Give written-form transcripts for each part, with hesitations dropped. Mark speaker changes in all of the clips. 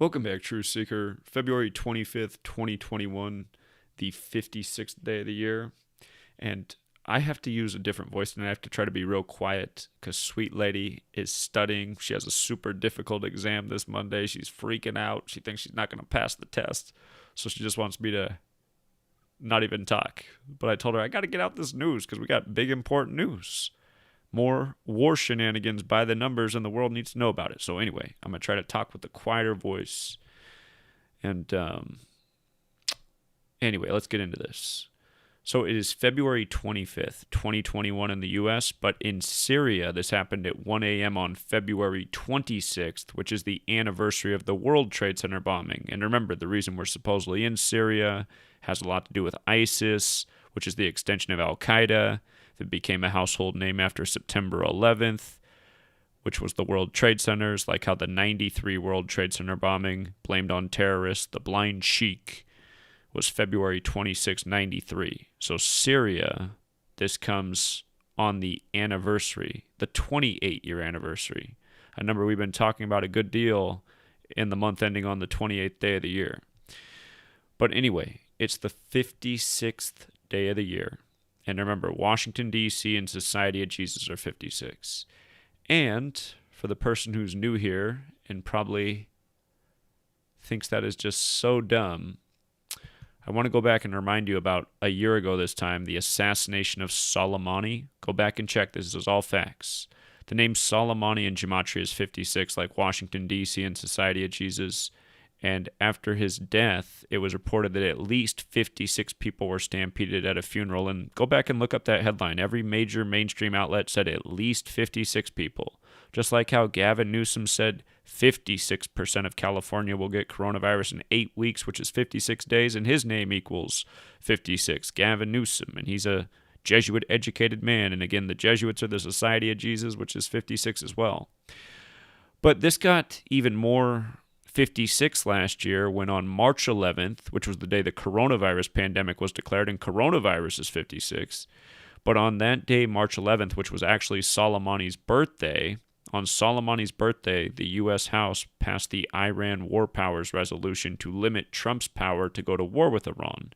Speaker 1: Welcome back, True Seeker. February 25th, 2021, the 56th day of the year. And I have to use a different voice and I have to try to be real quiet because Sweet Lady is studying. She has a super difficult exam this Monday. She's freaking out. She thinks she's not going to pass the test. So she just wants me to not even talk. But I told her I got to get out this news because we got big, important news. More war shenanigans by the numbers, and the world needs to know about it. So anyway, I'm going to try to talk with a quieter voice. And anyway, let's get into this. So it is February 25th, 2021 in the U.S., but in Syria, this happened at 1 a.m. on February 26th, which is the anniversary of the World Trade Center bombing. And remember, the reason we're supposedly in Syria has a lot to do with ISIS, which is the extension of Al-Qaeda. It became a household name after September 11th, which was the World Trade Centers, like how the 93 World Trade Center bombing blamed on terrorists, the Blind Sheik, was February 26, 93. So Syria, this comes on the anniversary, the 28-year anniversary, a number we've been talking about a good deal in the month ending on the 28th day of the year. But anyway, it's the 56th day of the year. And remember, Washington, D.C. and Society of Jesus are 56. And for the person who's new here and probably thinks that is just so dumb, I want to go back and remind you about a year ago this time, the assassination of Soleimani. Go back and check. This is all facts. The name Soleimani in Gematria is 56, like Washington, D.C. and Society of Jesus. And after his death, it was reported that at least 56 people were stampeded at a funeral. And go back and look up that headline. Every major mainstream outlet said at least 56 people. Just like how Gavin Newsom said 56% of California will get coronavirus in 8 weeks, which is 56 days, and his name equals 56. Gavin Newsom, and he's a Jesuit-educated man. And again, the Jesuits are the Society of Jesus, which is 56 as well. But this got even more 56 last year when on March 11th, which was the day the coronavirus pandemic was declared, and coronavirus is 56, but on that day, March 11th, which was actually Soleimani's birthday, on Soleimani's birthday, the U.S. House passed the Iran War Powers Resolution to limit Trump's power to go to war with Iran.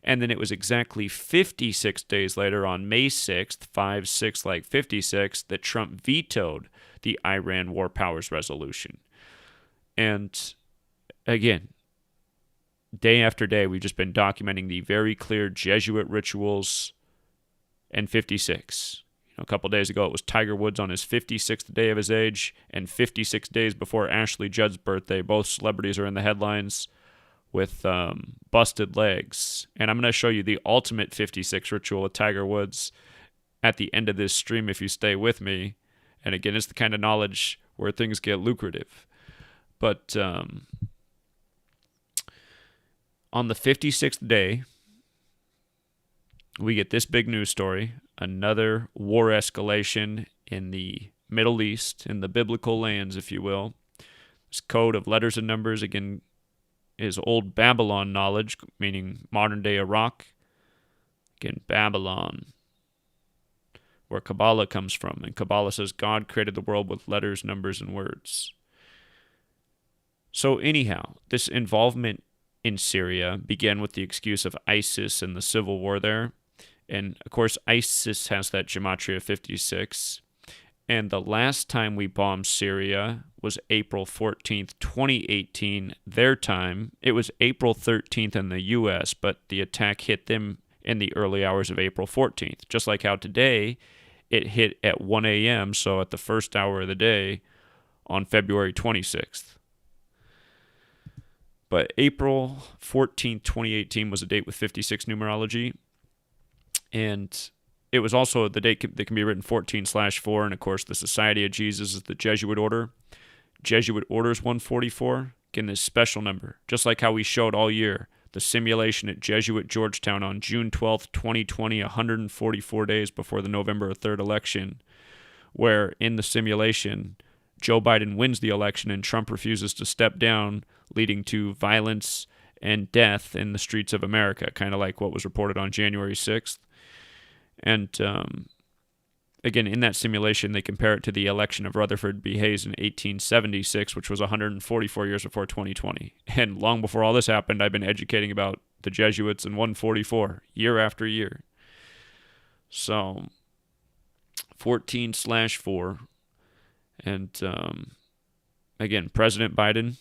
Speaker 1: And then it was exactly 56 days later, on May 6th, 5-6 like 56, that Trump vetoed the Iran War Powers Resolution. And again, day after day, we've just been documenting the very clear Jesuit rituals and 56. A couple days ago, it was Tiger Woods on his 56th day of his age, and 56 days before Ashley Judd's birthday. Both celebrities are in the headlines with busted legs. And I'm going to show you the ultimate 56 ritual with Tiger Woods at the end of this stream if you stay with me. And again, it's the kind of knowledge where things get lucrative. But on the 56th day, we get this big news story, another war escalation in the Middle East, in the biblical lands, if you will. This code of letters and numbers, again, is old Babylon knowledge, meaning modern-day Iraq. Again, Babylon, where Kabbalah comes from. And Kabbalah says God created the world with letters, numbers, and words. So anyhow, this involvement in Syria began with the excuse of ISIS and the civil war there. And of course, ISIS has that Gematria 56. And the last time we bombed Syria was April 14th, 2018, their time. It was April 13th in the U.S., but the attack hit them in the early hours of April 14th. Just like how today it hit at 1 a.m., so at the first hour of the day on February 26th. But April 14th, 2018 was a date with 56 numerology. And it was also the date that can be written 14/4. And of course, the Society of Jesus is the Jesuit order. Jesuit order is 144. Again, this special number. Just like how we showed all year, the simulation at Jesuit Georgetown on June 12th, 2020, 144 days before the November 3rd election, where in the simulation, Joe Biden wins the election and Trump refuses to step down, leading to violence and death in the streets of America, kind of like what was reported on January 6th. And again, in that simulation, they compare it to the election of Rutherford B. Hayes in 1876, which was 144 years before 2020. And long before all this happened, I've been educating about the Jesuits in 144, year after year. So, 14/4. And again, President Biden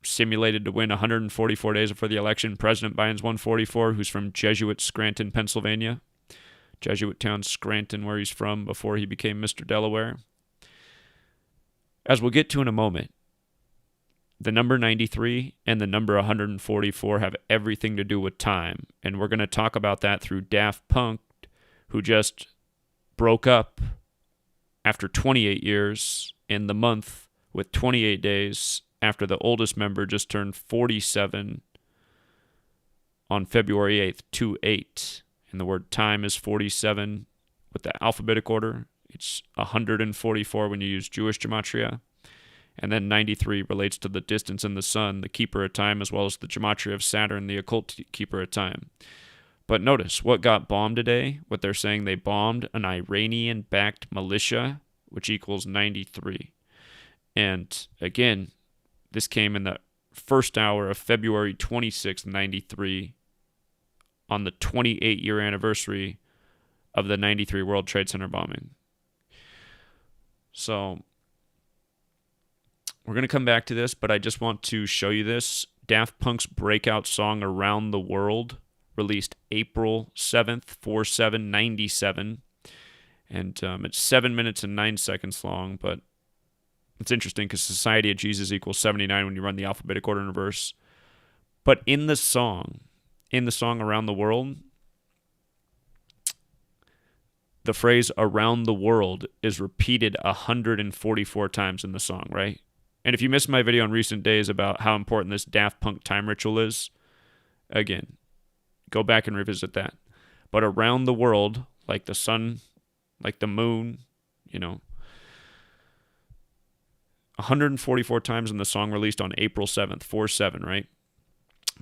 Speaker 1: simulated to win 144 days before the election. President Biden's 144, who's from Jesuit Scranton, Pennsylvania. Jesuit town Scranton, where he's from before he became Mr. Delaware. As we'll get to in a moment, the number 93 and the number 144 have everything to do with time. And we're going to talk about that through Daft Punk, who just broke up after 28 years in the month with 28 days after the oldest member just turned 47 on February 8th, 2/8. And the word time is 47 with the alphabetic order. It's 144 when you use Jewish gematria. And then 93 relates to the distance in the sun, the keeper of time, as well as the gematria of Saturn, the occult keeper of time. But notice what got bombed today, what they're saying they bombed an Iranian-backed militia, which equals 93. And again, this came in the first hour of February 26, 93, on the 28-year anniversary of the 93 World Trade Center bombing. So, we're going to come back to this, but I just want to show you this. Daft Punk's breakout song Around the World, released April 7th, 4/7/97. And it's 7 minutes and 9 seconds long, but it's interesting because Society of Jesus equals 79 when you run the alphabetic order in reverse. But in the song Around the World, the phrase around the world is repeated 144 times in the song, right? And if you missed my video in recent days about how important this Daft Punk time ritual is, again, go back and revisit that. But around the world, like the sun, like the moon, 144 times in the song released on April 7th, 4/7, right?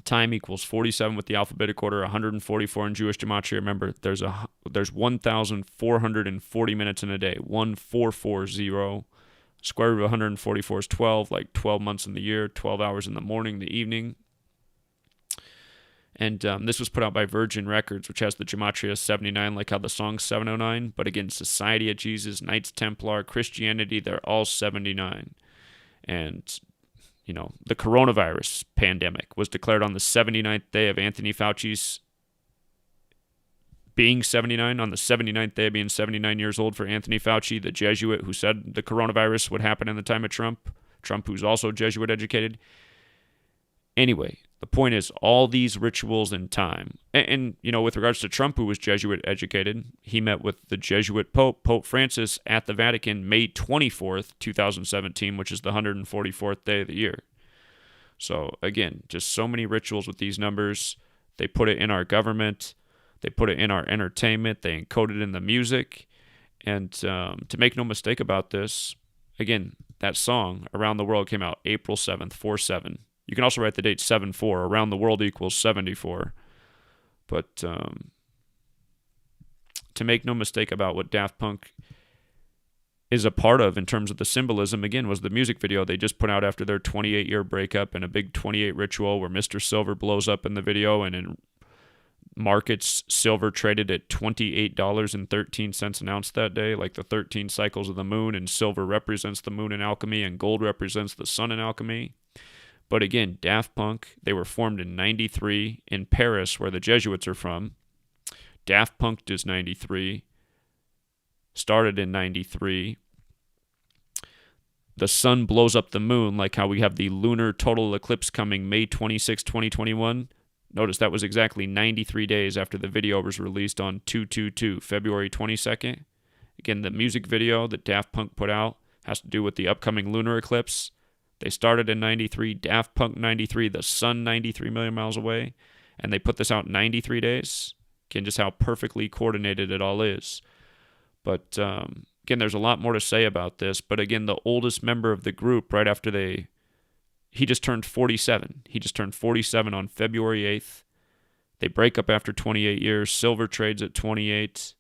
Speaker 1: Time equals 47 with the alphabetic order, 144 in Jewish gematria. Remember, there's 1,440 minutes in a day, 1440. Square root of 144 is 12, like 12 months in the year, 12 hours in the morning, the evening. And this was put out by Virgin Records, which has the gematria 79, like how the song's 709. But again, Society of Jesus, Knights Templar, Christianity, they're all 79. And, the coronavirus pandemic was declared on the 79th day of Anthony Fauci's being 79, on the 79th day of being 79 years old for Anthony Fauci, the Jesuit who said the coronavirus would happen in the time of Trump, who's also Jesuit educated. Anyway, the point is all these rituals in time. And with regards to Trump, who was Jesuit educated, he met with the Jesuit Pope Francis, at the Vatican, May 24th, 2017, which is the 144th day of the year. So again, just so many rituals with these numbers. They put it in our government. They put it in our entertainment. They encode it in the music. And to make no mistake about this, again, that song, Around the World, came out April 7th, 4/7. You can also write the date 7/4. Around the World equals 74. But to make no mistake about what Daft Punk is a part of in terms of the symbolism, again, was the music video they just put out after their 28-year breakup, and a big 28 ritual where Mr. Silver blows up in the video, and in markets, silver traded at $28.13 an ounce that day, like the 13 cycles of the moon, and silver represents the moon in alchemy, and gold represents the sun in alchemy. But again, Daft Punk, they were formed in 93 in Paris, where the Jesuits are from. Daft Punk does 93, started in 93. The sun blows up the moon, like how we have the lunar total eclipse coming May 26, 2021. Notice that was exactly 93 days after the video was released on 2/22, February 22nd. Again, the music video that Daft Punk put out has to do with the upcoming lunar eclipse. They started in 93, Daft Punk 93, the sun 93 million miles away, and they put this out in 93 days. Again, just how perfectly coordinated it all is. But again, there's a lot more to say about this. But again, the oldest member of the group, right after he just turned 47. He just turned 47 on February 8th. They break up after 28 years. Silver trades at 28.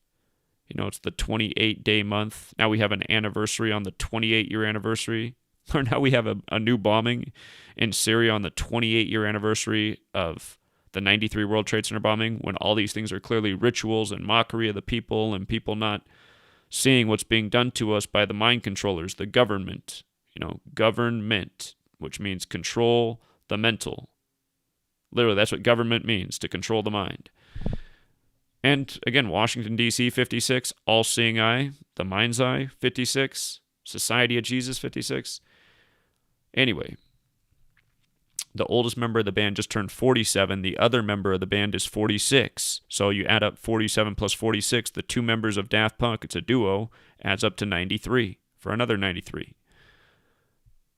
Speaker 1: It's the 28-day month. Now we have an anniversary on the 28-year anniversary. Or now we have a new bombing in Syria on the 28-year anniversary of the 93 World Trade Center bombing, when all these things are clearly rituals and mockery of the people and people not seeing what's being done to us by the mind controllers, the government. Government, which means control the mental. Literally, that's what government means, to control the mind. And again, Washington, D.C., 56, all-seeing eye, the mind's eye, 56, Society of Jesus, 56. Anyway, the oldest member of the band just turned 47. The other member of the band is 46. So you add up 47 plus 46, the two members of Daft Punk, it's a duo, adds up to 93 for another 93.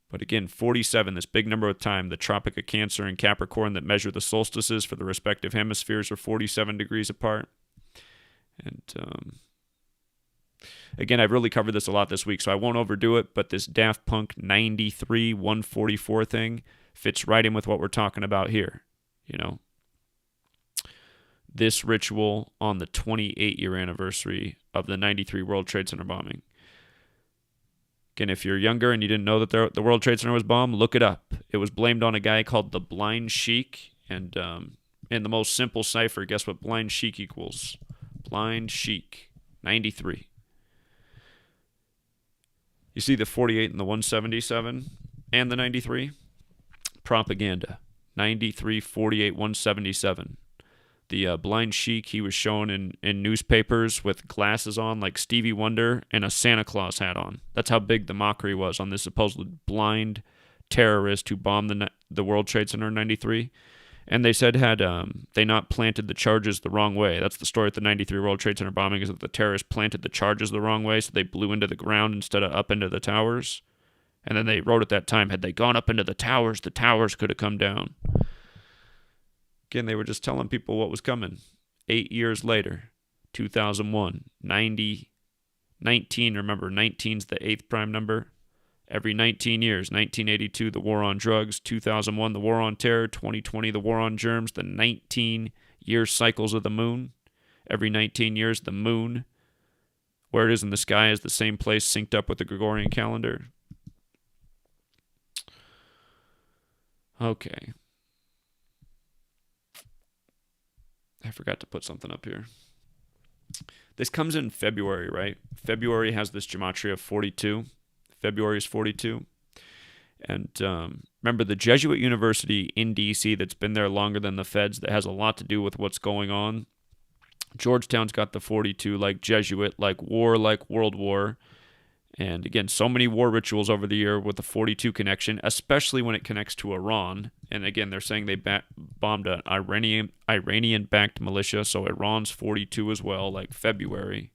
Speaker 1: But again, 47, this big number of time, the Tropic of Cancer and Capricorn that measure the solstices for the respective hemispheres are 47 degrees apart. And again, I've really covered this a lot this week, so I won't overdo it, but this Daft Punk 93 144 thing fits right in with what we're talking about here. This ritual on the 28-year anniversary of the 93 World Trade Center bombing. Again, if you're younger and you didn't know that the World Trade Center was bombed, look it up. It was blamed on a guy called the Blind Sheik, and in the most simple cipher, guess what Blind Sheik equals? Blind Sheik, 93. You see the 48 and the 177 and the 93? Propaganda, 93, 48, 177. The Blind Sheik, he was shown in newspapers with glasses on like Stevie Wonder and a Santa Claus hat on. That's how big the mockery was on this supposed blind terrorist who bombed the World Trade Center in 93. And they said had they not planted the charges the wrong way. That's the story at the 93 World Trade Center bombing, is that the terrorists planted the charges the wrong way, so they blew into the ground instead of up into the towers. And then they wrote at that time, had they gone up into the towers could have come down. Again, they were just telling people what was coming. 8 years later, 2001, 19, remember, 19's the eighth prime number. Every 19 years, 1982, the war on drugs, 2001, the war on terror, 2020, the war on germs, the 19-year cycles of the moon. Every 19 years, the moon, where it is in the sky, is the same place synced up with the Gregorian calendar. Okay. I forgot to put something up here. This comes in February, right? February has this gematria of 42. February is 42. And remember, the Jesuit University in D.C. that's been there longer than the feds, that has a lot to do with what's going on. Georgetown's got the 42, like Jesuit, like war, like World War. And again, so many war rituals over the year with the 42 connection, especially when it connects to Iran. And again, they're saying they bombed an Iranian-backed militia, so Iran's 42 as well, like February.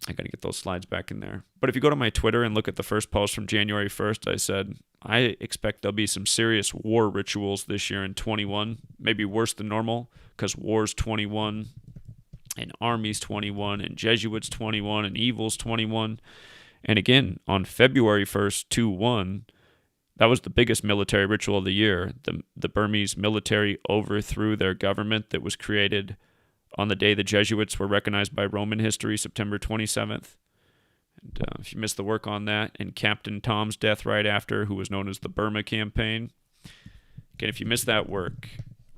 Speaker 1: I got to get those slides back in there. But if you go to my Twitter and look at the first post from January 1st, I said, I expect there'll be some serious war rituals this year in 21, maybe worse than normal, because war's 21, and Army's 21, and Jesuits 21, and Evil's 21. And again, on February 1st, 2/1, that was the biggest military ritual of the year. The Burmese military overthrew their government that was created on the day the Jesuits were recognized by Roman history, September 27th. And if you missed the work on that, and Captain Tom's death right after, who was known as the Burma Campaign. Again, if you missed that work,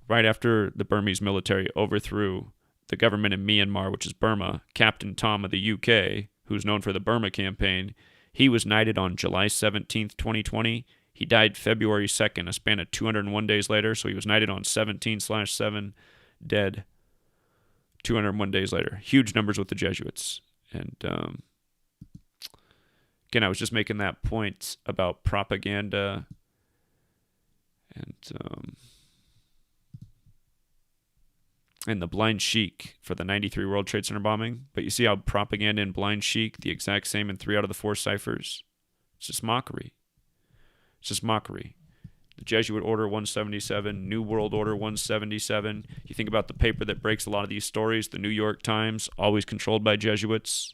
Speaker 1: right after the Burmese military overthrew the government in Myanmar, which is Burma, Captain Tom of the UK, who's known for the Burma Campaign, he was knighted on July 17th, 2020. He died February 2nd, a span of 201 days later, so he was knighted on 17/7, dead 201 days later. Huge numbers with the Jesuits. And again, I was just making that point about propaganda and the Blind Sheik for the 93 World Trade Center bombing. But you see how propaganda and Blind Sheik, the exact same in 3 out of the 4 ciphers. It's just mockery. It's just mockery. The Jesuit Order 177, New World Order 177. You think about the paper that breaks a lot of these stories, the New York Times, always controlled by Jesuits.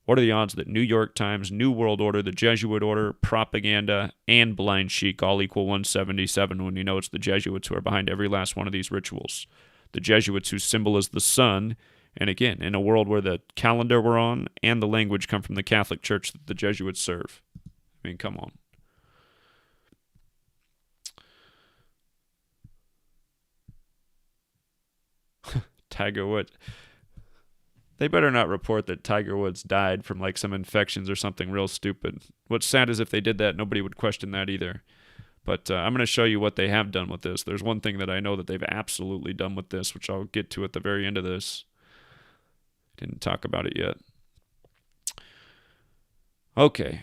Speaker 1: What are the odds that New York Times, New World Order, the Jesuit Order, propaganda, and blind sheik all equal 177 when you know it's the Jesuits who are behind every last one of these rituals? The Jesuits whose symbol is the sun, and again, in a world where the calendar we're on and the language come from the Catholic Church that the Jesuits serve. I mean, come on. Tiger Woods. They better not report that Tiger Woods died from like some infections or something real stupid. What's sad is if they did that, nobody would question that either. But I'm going to show you what they have done with this. There's one thing that I know that they've absolutely done with this, which I'll get to at the very end of this. Didn't talk about it yet. Okay.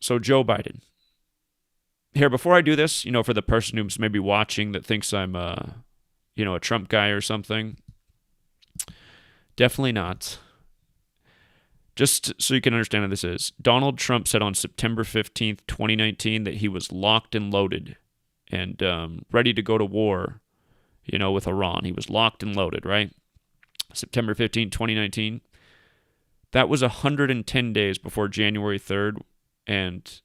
Speaker 1: So Joe Biden. Here, before I do this, for the person who's maybe watching that thinks I'm a Trump guy or something, definitely not. Just so you can understand what this is, Donald Trump said on September 15th, 2019, that he was locked and loaded and ready to go to war, with Iran. He was locked and loaded, right? September 15th, 2019. That was 110 days before January 3rd, and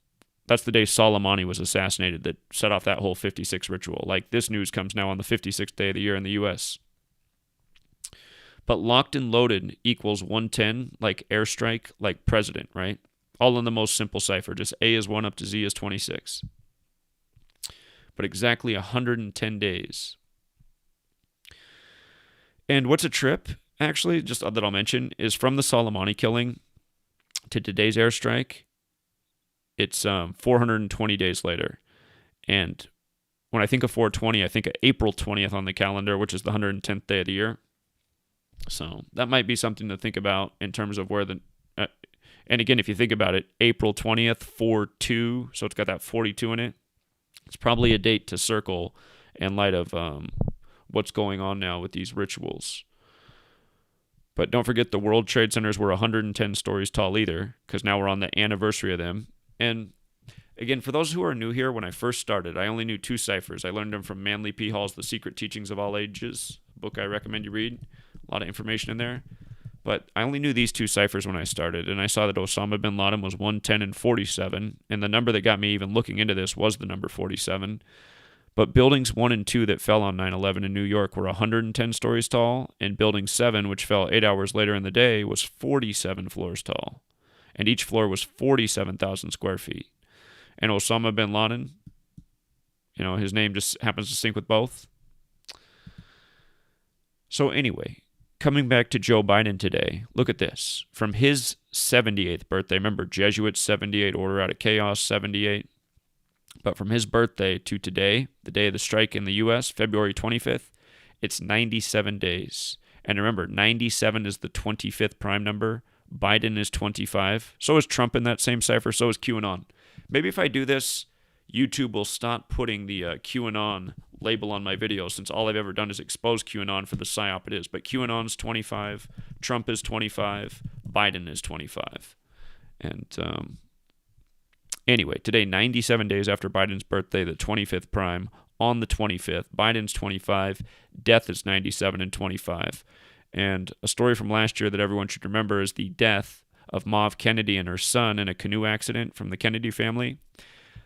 Speaker 1: that's the day Soleimani was assassinated that set off that whole 56 ritual. Like, this news comes now on the 56th day of the year in the U.S., but locked and loaded equals 110, like airstrike, like president, right? All in the most simple cipher. Just A is 1 up to Z is 26. But exactly 110 days. And what's a trip, actually, just that I'll mention, is from the Soleimani killing to today's airstrike, it's 420 days later. And when I think of 420, I think of April 20th on the calendar, which is the 110th day of the year. So that might be something to think about in terms of where and again, if you think about it, April 20th, 4-2, so it's got that 42 in it. It's probably a date to circle in light of what's going on now with these rituals. But don't forget the World Trade Centers were 110 stories tall either, because now we're on the anniversary of them. And again, for those who are new here, when I first started, I only knew 2 ciphers. I learned them from Manly P. Hall's The Secret Teachings of All Ages, a book I recommend you read. A lot of information in there. But I only knew these 2 ciphers when I started, and I saw that Osama bin Laden was 110 and 47, and the number that got me even looking into this was the number 47. But buildings 1 and 2 that fell on 9/11 in New York were 110 stories tall, and building 7, which fell 8 hours later in the day, was 47 floors tall. And each floor was 47,000 square feet. And Osama bin Laden, his name just happens to sync with both. So anyway, coming back to Joe Biden today, look at this. From his 78th birthday, remember Jesuit 78, Order Out of Chaos 78. But from his birthday to today, the day of the strike in the U.S., February 25th, it's 97 days. And remember, 97 is the 25th prime number. Biden is 25. So is Trump in that same cipher. So is QAnon. Maybe if I do this, YouTube will stop putting the QAnon label on my videos, since all I've ever done is expose QAnon for the psyop it is. But QAnon's 25, Trump is 25, Biden is 25. And anyway, today, 97 days after Biden's birthday, the 25th prime, on the 25th, Biden's 25, death is 97 and 25. And a story from last year that everyone should remember is the death of Mav Kennedy and her son in a canoe accident from the Kennedy family.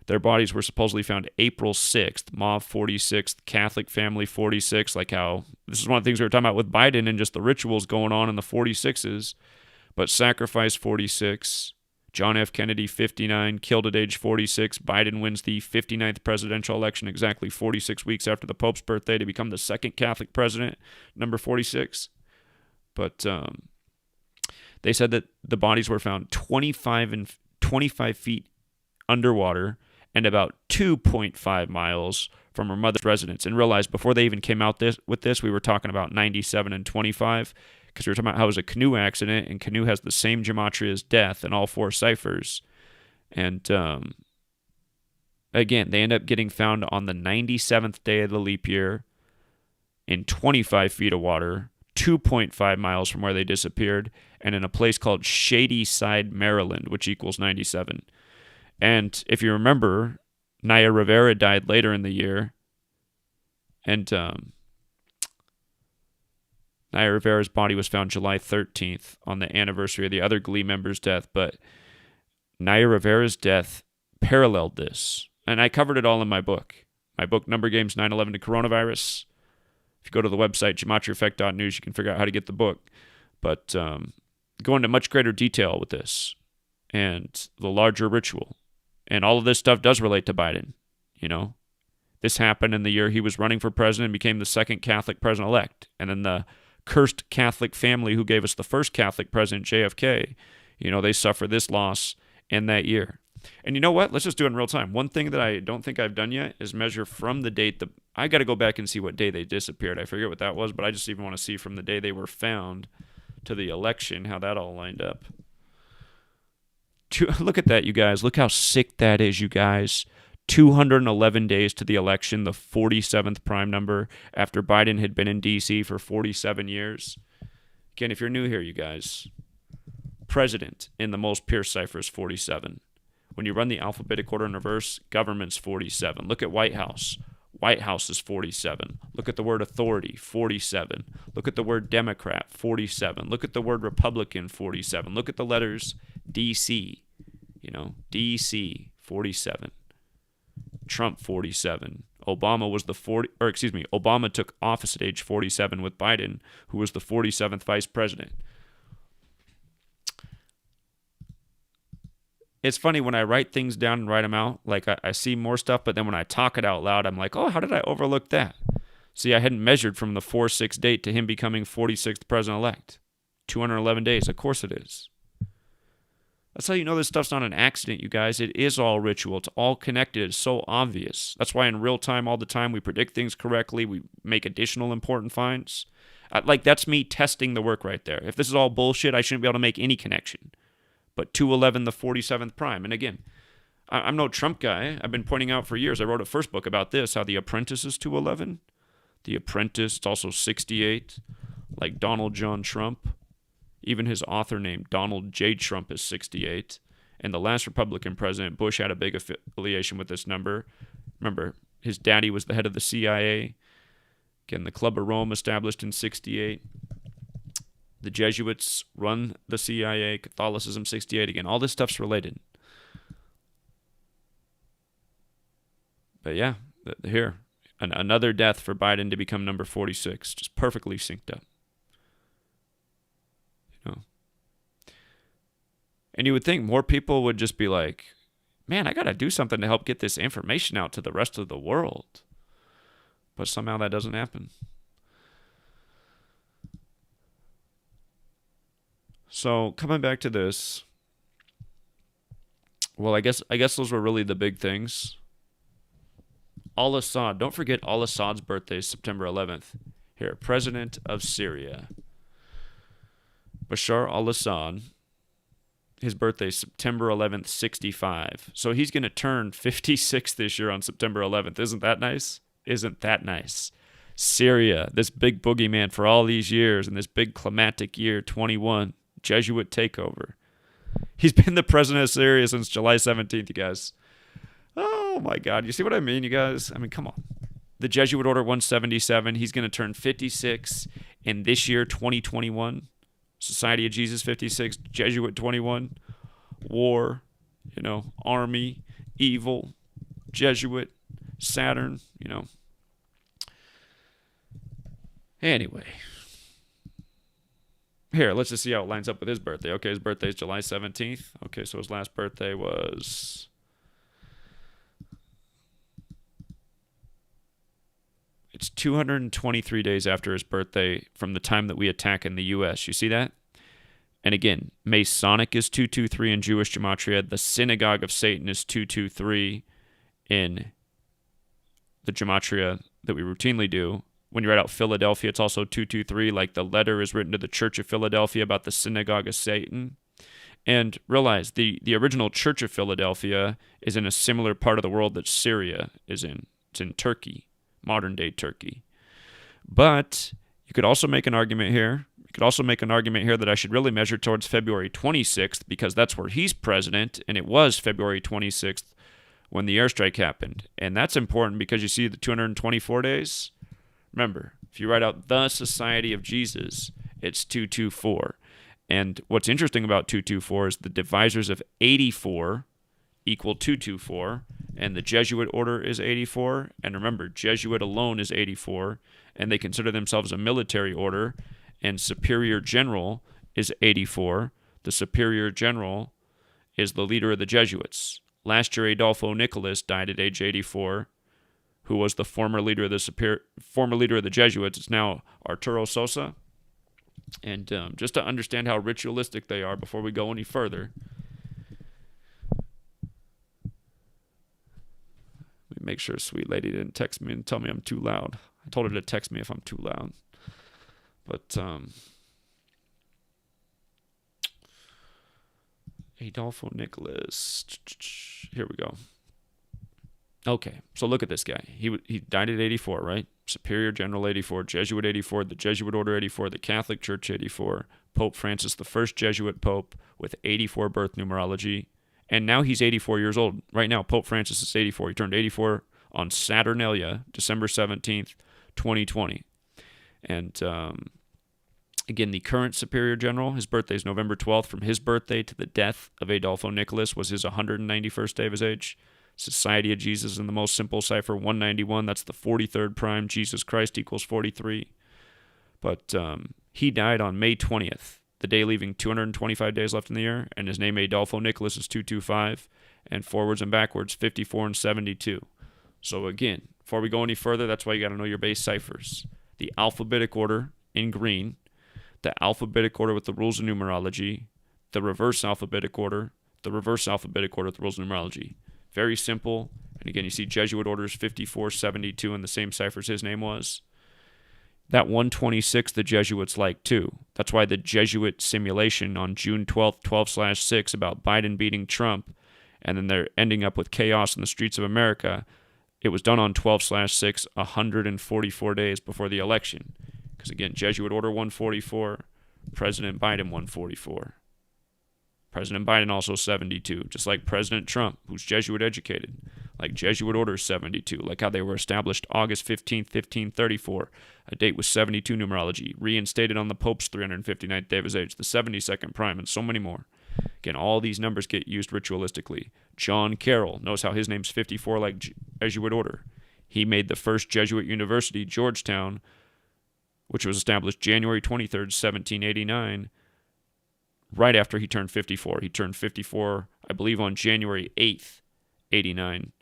Speaker 1: Their bodies were supposedly found April 6th, Mav 46th, Catholic family 46, like how this is one of the things we were talking about with Biden and just the rituals going on in the 46s. But sacrifice 46, John F. Kennedy 59, killed at age 46. Biden wins the 59th presidential election exactly 46 weeks after the Pope's birthday to become the second Catholic president, number 46. But they said that the bodies were found 25 feet underwater and about 2.5 miles from her mother's residence. And realized before they even came out with this, we were talking about 97 and 25, because we were talking about how it was a canoe accident, and canoe has the same gematria as death in all 4 ciphers. And again, they end up getting found on the 97th day of the leap year in 25 feet of water, 2.5 miles from where they disappeared, and in a place called Shady Side, Maryland, which equals 97. And if you remember, Naya Rivera died later in the year. And Naya Rivera's body was found July 13th on the anniversary of the other Glee member's death, but Naya Rivera's death paralleled this. And I covered it all in my book. My book, Number Games 9/11 to Coronavirus. If you go to the website, GematriaEffect.news, you can figure out how to get the book. But go into much greater detail with this and the larger ritual. And all of this stuff does relate to Biden, you know. This happened in the year he was running for president and became the second Catholic president-elect. And then the cursed Catholic family who gave us the first Catholic president, JFK, you know, they suffered this loss in that year. And you know what? Let's just do it in real time. One thing that I don't think I've done yet is measure from the date. I got to go back and see what day they disappeared. I forget what that was, but I just even want to see from the day they were found to the election, how that all lined up. Look at that, you guys. Look how sick that is, you guys. 211 days to the election, the 47th prime number, after Biden had been in D.C. for 47 years. Again, if you're new here, you guys, president in the most pure cipher is 47. When you run the alphabetic order in reverse, government's 47. Look at White House. White House is 47. Look at the word authority, 47. Look at the word Democrat, 47. Look at the word Republican, 47. Look at the letters D.C., D.C., 47. Trump, 47. Obama took office at age 47 with Biden, who was the 47th vice president. It's funny when I write things down and write them out, like I see more stuff, but then when I talk it out loud, I'm like, oh, how did I overlook that? See, I hadn't measured from the 4/6 date to him becoming 46th president-elect. 211 days. Of course it is. That's how you know this stuff's not an accident, you guys. It is all ritual. It's all connected. It's so obvious. That's why in real time, all the time, we predict things correctly. We make additional important finds. That's me testing the work right there. If this is all bullshit, I shouldn't be able to make any connection. But 211, the 47th prime. And again, I'm no Trump guy. I've been pointing out for years. I wrote a first book about this, how The Apprentice is 211. The Apprentice, it's also 68, like Donald John Trump. Even his author name, Donald J. Trump, is 68. And the last Republican president, Bush, had a big affiliation with this number. Remember, his daddy was the head of the CIA. Again, the Club of Rome established in 68. The Jesuits run the CIA, Catholicism, 68. Again, all this stuff's related. But yeah, here, another death for Biden to become number 46. Just perfectly synced up. And you would think more people would just be like, man, I got to do something to help get this information out to the rest of the world. But somehow that doesn't happen. So coming back to this, well, I guess those were really the big things. Al-Assad, don't forget Al-Assad's birthday is September 11th. Here, president of Syria. Bashar al-Assad, his birthday is September 11th, 65. So he's going to turn 56 this year on September 11th. Isn't that nice? Isn't that nice? Syria, this big boogeyman for all these years, and this big climatic year, 21. Jesuit takeover. He's been the president of Syria since July 17th, you guys. Oh, my God. You see what I mean, you guys? I mean, come on. The Jesuit Order 177, he's going to turn 56 in this year, 2021. Society of Jesus, 56. Jesuit, 21. War, army, evil, Jesuit, Saturn, Anyway. Here, let's just see how it lines up with his birthday. Okay, his birthday is July 17th. Okay, so his last birthday was... It's 223 days after his birthday from the time that we attack in the U.S. You see that? And again, Masonic is 223 in Jewish Gematria. The Synagogue of Satan is 223 in the Gematria that we routinely do. When you write out Philadelphia, it's also 223, like the letter is written to the Church of Philadelphia about the Synagogue of Satan. And realize the original Church of Philadelphia is in a similar part of the world that Syria is in. It's in Turkey, modern-day Turkey. But you could also make an argument here. You could also make an argument here that I should really measure towards February 26th because that's where he's president, and it was February 26th when the airstrike happened. And that's important because you see the 224 days. Remember, If you write out the Society of Jesus, it's 224. And what's interesting about 224 is the divisors of 84 equal 224, and the Jesuit order is 84. And remember, Jesuit alone is 84, and they consider themselves a military order, and Superior General is 84. The Superior General is the leader of the Jesuits. Last year, Adolfo Nicolas died at age 84, who was the former leader of the Jesuits. It's now Arturo Sosa. And just to understand how ritualistic they are before we go any further, let me make sure Sweet Lady didn't text me and tell me I'm too loud. I told her to text me if I'm too loud. But Adolfo Nicolas. Here we go. Okay, so look at this guy. He died at 84, right? Superior General 84, Jesuit 84, the Jesuit Order 84, the Catholic Church 84, Pope Francis, the first Jesuit Pope with 84 birth numerology. And now he's 84 years old. Right now, Pope Francis is 84. He turned 84 on Saturnalia, December 17th, 2020. And again, the current Superior General, his birthday is November 12th. From his birthday to the death of Adolfo Nicolas was his 191st day of his age. Society of Jesus in the most simple cipher, 191. That's the 43rd prime. Jesus Christ equals 43. But he died on May 20th, the day leaving 225 days left in the year, and his name Adolfo Nicolas is 225, and forwards and backwards 54 and 72. So again, before we go any further, that's why you got to know your base ciphers. The alphabetic order in green, the alphabetic order with the rules of numerology, the reverse alphabetic order with the rules of numerology. Very simple. And again, you see Jesuit orders 5472 in the same ciphers his name was. That 126 the Jesuits like too. That's why the Jesuit simulation on June 12th, 12/6 about Biden beating Trump, and then they're ending up with chaos in the streets of America. It was done on 12/6, 144 days before the election. Because again, Jesuit order 144, President Biden 144. President Biden also 72, just like President Trump, who's Jesuit educated, like Jesuit Order 72, like how they were established August 15th, 1534, a date with 72 numerology, reinstated on the Pope's 359th day of his age, the 72nd prime, and so many more. Again, all these numbers get used ritualistically. John Carroll knows how his name's 54 like Jesuit Order. He made the first Jesuit university, Georgetown, which was established January 23rd, 1789, right after he turned 54. He turned 54, I believe, on January 8th, 89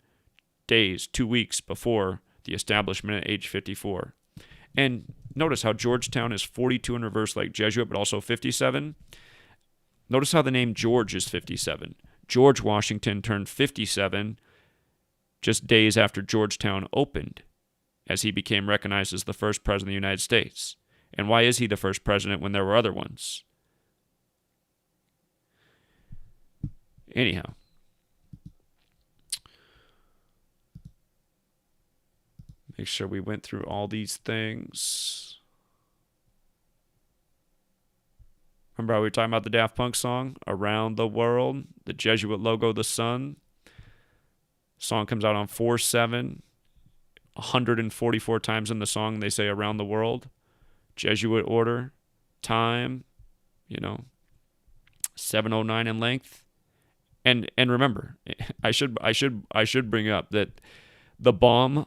Speaker 1: days, 2 weeks before the establishment at age 54. And notice how Georgetown is 42 in reverse like Jesuit, but also 57. Notice how the name George is 57. George Washington turned 57 just days after Georgetown opened, as he became recognized as the first president of the United States. And why is he the first president when there were other ones? Anyhow, make sure we went through all these things. Remember how we were talking about the Daft Punk song, Around the World, the Jesuit logo, the sun? Song comes out on 4/7, 144 times in the song they say Around the World. Jesuit order, time, 709 in length. And remember, I should bring up that the bomb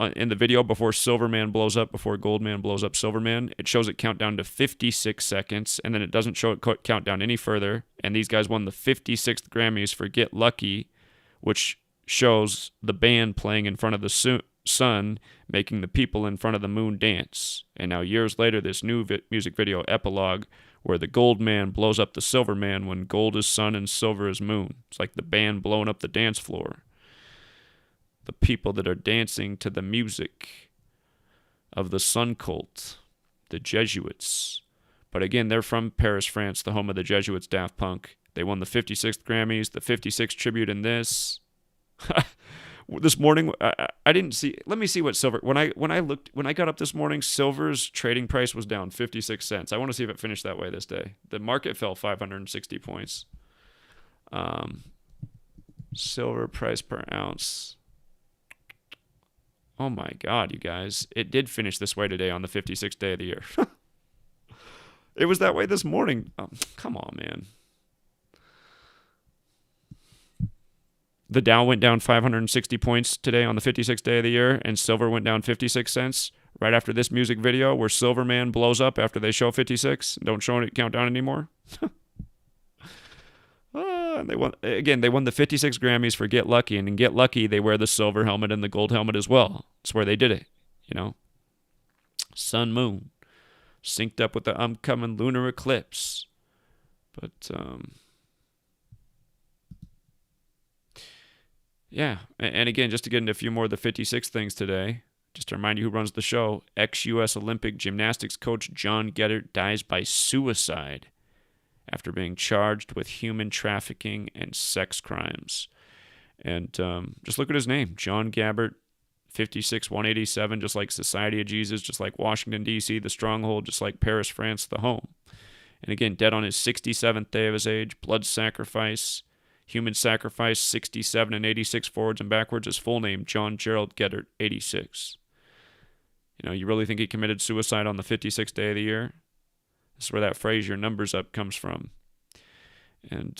Speaker 1: in the video before Silverman blows up, before Goldman blows up Silverman, it shows it count down to 56 seconds, and then it doesn't show it count down any further. And these guys won the 56th Grammys for Get Lucky, which shows the band playing in front of the sun, making the people in front of the moon dance. And now years later, this new music video, Epilogue, where the gold man blows up the silver man when gold is sun and silver is moon. It's like the band blowing up the dance floor. The people that are dancing to the music of the sun cult, the Jesuits. But again, they're from Paris, France, the home of the Jesuits, Daft Punk. They won the 56th Grammys, the 56th tribute in this. This morning, I didn't see. Let me see what silver. When I got up this morning, silver's trading price was down 56 cents. I want to see if it finished that way this day. The market fell 560 points. Silver price per ounce. Oh my God, you guys. It did finish this way today on the 56th day of the year. It was that way this morning. Come on, man. The Dow went down 560 points today on the 56th day of the year, and silver went down 56 cents right after this music video where Silverman blows up after they show 56. Don't show it countdown anymore. And they won again. They won the 56 Grammys for Get Lucky, and in Get Lucky they wear the silver helmet and the gold helmet as well. That's where they did it, you know. Sun, moon, synced up with the upcoming lunar eclipse. But yeah, and again, just to get into a few more of the 56 things today, just to remind you who runs the show, ex-U.S. Olympic gymnastics coach John Geddert dies by suicide after being charged with human trafficking and sex crimes. And just look at his name, John Gabbert, 56, 187, just like Society of Jesus, just like Washington, D.C., the stronghold, just like Paris, France, the home. And again, dead on his 67th day of his age, blood sacrifice, human sacrifice, 67 and 86 forwards and backwards. His full name, John Gerald Geddert, 86. You know, you really think he committed suicide on the 56th day of the year? This is where that phrase, your number's up, comes from. And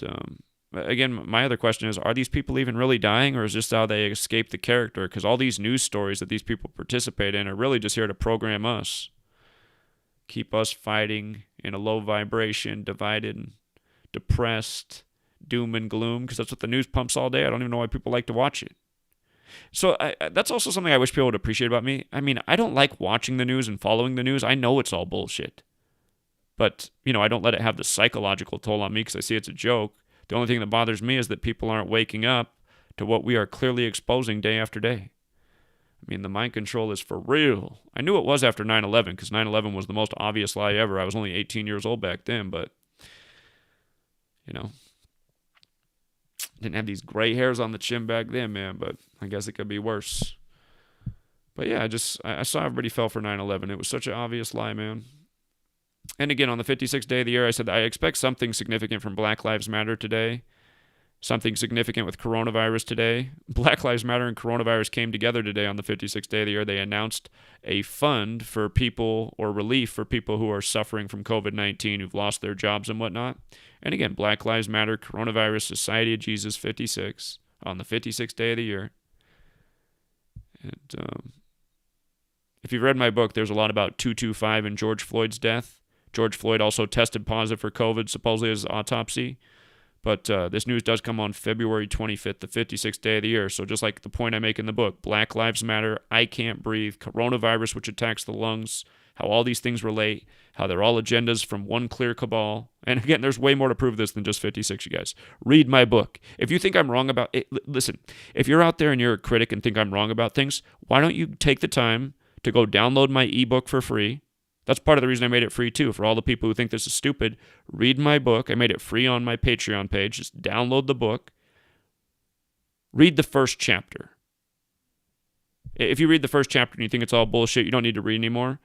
Speaker 1: again, my other question is, are these people even really dying, or is this how they escape the character? Because all these news stories that these people participate in are really just here to program us. Keep us fighting in a low vibration, divided, and depressed, doom and gloom, because that's what the news pumps all day. I don't even know why people like to watch it. So that's also something I wish people would appreciate about me. I mean, I don't like watching the news and following the news. I know it's all bullshit. But, you know, I don't let it have the psychological toll on me because I see it's a joke. The only thing that bothers me is that people aren't waking up to what we are clearly exposing day after day. I mean, the mind control is for real. I knew it was after 9/11 because 9/11 was the most obvious lie ever. I was only 18 years old back then, but, you know, didn't have these gray hairs on the chin back then, man, but I guess it could be worse. But yeah, I saw everybody fell for 9/11. It was such an obvious lie, man. And again, on the 56th day of the year, I said I expect something significant from Black Lives Matter today. Something significant with coronavirus today. Black Lives Matter and coronavirus came together today on the 56th day of the year. They announced a fund for people, or relief for people who are suffering from COVID-19, who've lost their jobs and whatnot. And again, Black Lives Matter, coronavirus, Society of Jesus, 56, on the 56th day of the year. And if you've read my book, there's a lot about 225 and George Floyd's death. George Floyd also tested positive for COVID, supposedly as autopsy. But this news does come on February 25th, the 56th day of the year. So just like the point I make in the book, Black Lives Matter, I Can't Breathe, coronavirus, which attacks the lungs, how all these things relate, how they're all agendas from one clear cabal. And again, there's way more to prove this than just 56, you guys. Read my book. If you think I'm wrong about it, listen, if you're out there and you're a critic and think I'm wrong about things, why don't you take the time to go download my ebook for free? That's part of the reason I made it free, too. For all the people who think this is stupid, read my book. I made it free on my Patreon page. Just download the book. Read the first chapter. If you read the first chapter and you think it's all bullshit, you don't need to read anymore.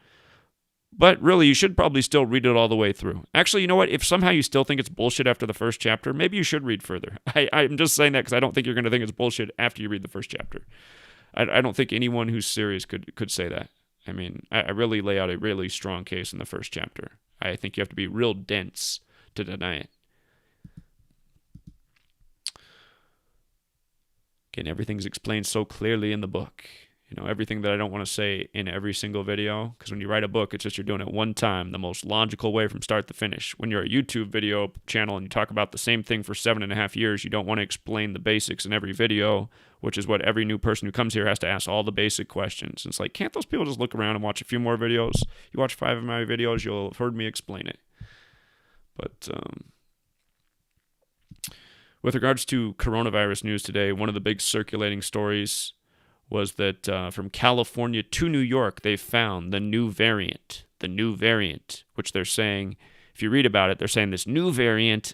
Speaker 1: But really, you should probably still read it all the way through. Actually, you know what? If somehow you still think it's bullshit after the first chapter, maybe you should read further. I'm just saying that because I don't think you're going to think it's bullshit after you read the first chapter. I don't think anyone who's serious could say that. I mean, I really lay out a really strong case in the first chapter. I think you have to be real dense to deny it. Again, everything's explained so clearly in the book. You know, everything that I don't want to say in every single video, because when you write a book, it's just you're doing it one time, the most logical way from start to finish. When you're a YouTube video channel and you talk about the same thing for 7.5 years, you don't want to explain the basics in every video, which is what every new person who comes here has to ask all the basic questions. It's like, can't those people just look around and watch a few more videos? You watch 5 of my videos, you'll have heard me explain it. But with regards to coronavirus news today, one of the big circulating stories was that from California to New York, they found the new variant, which they're saying, if you read about it, they're saying this new variant,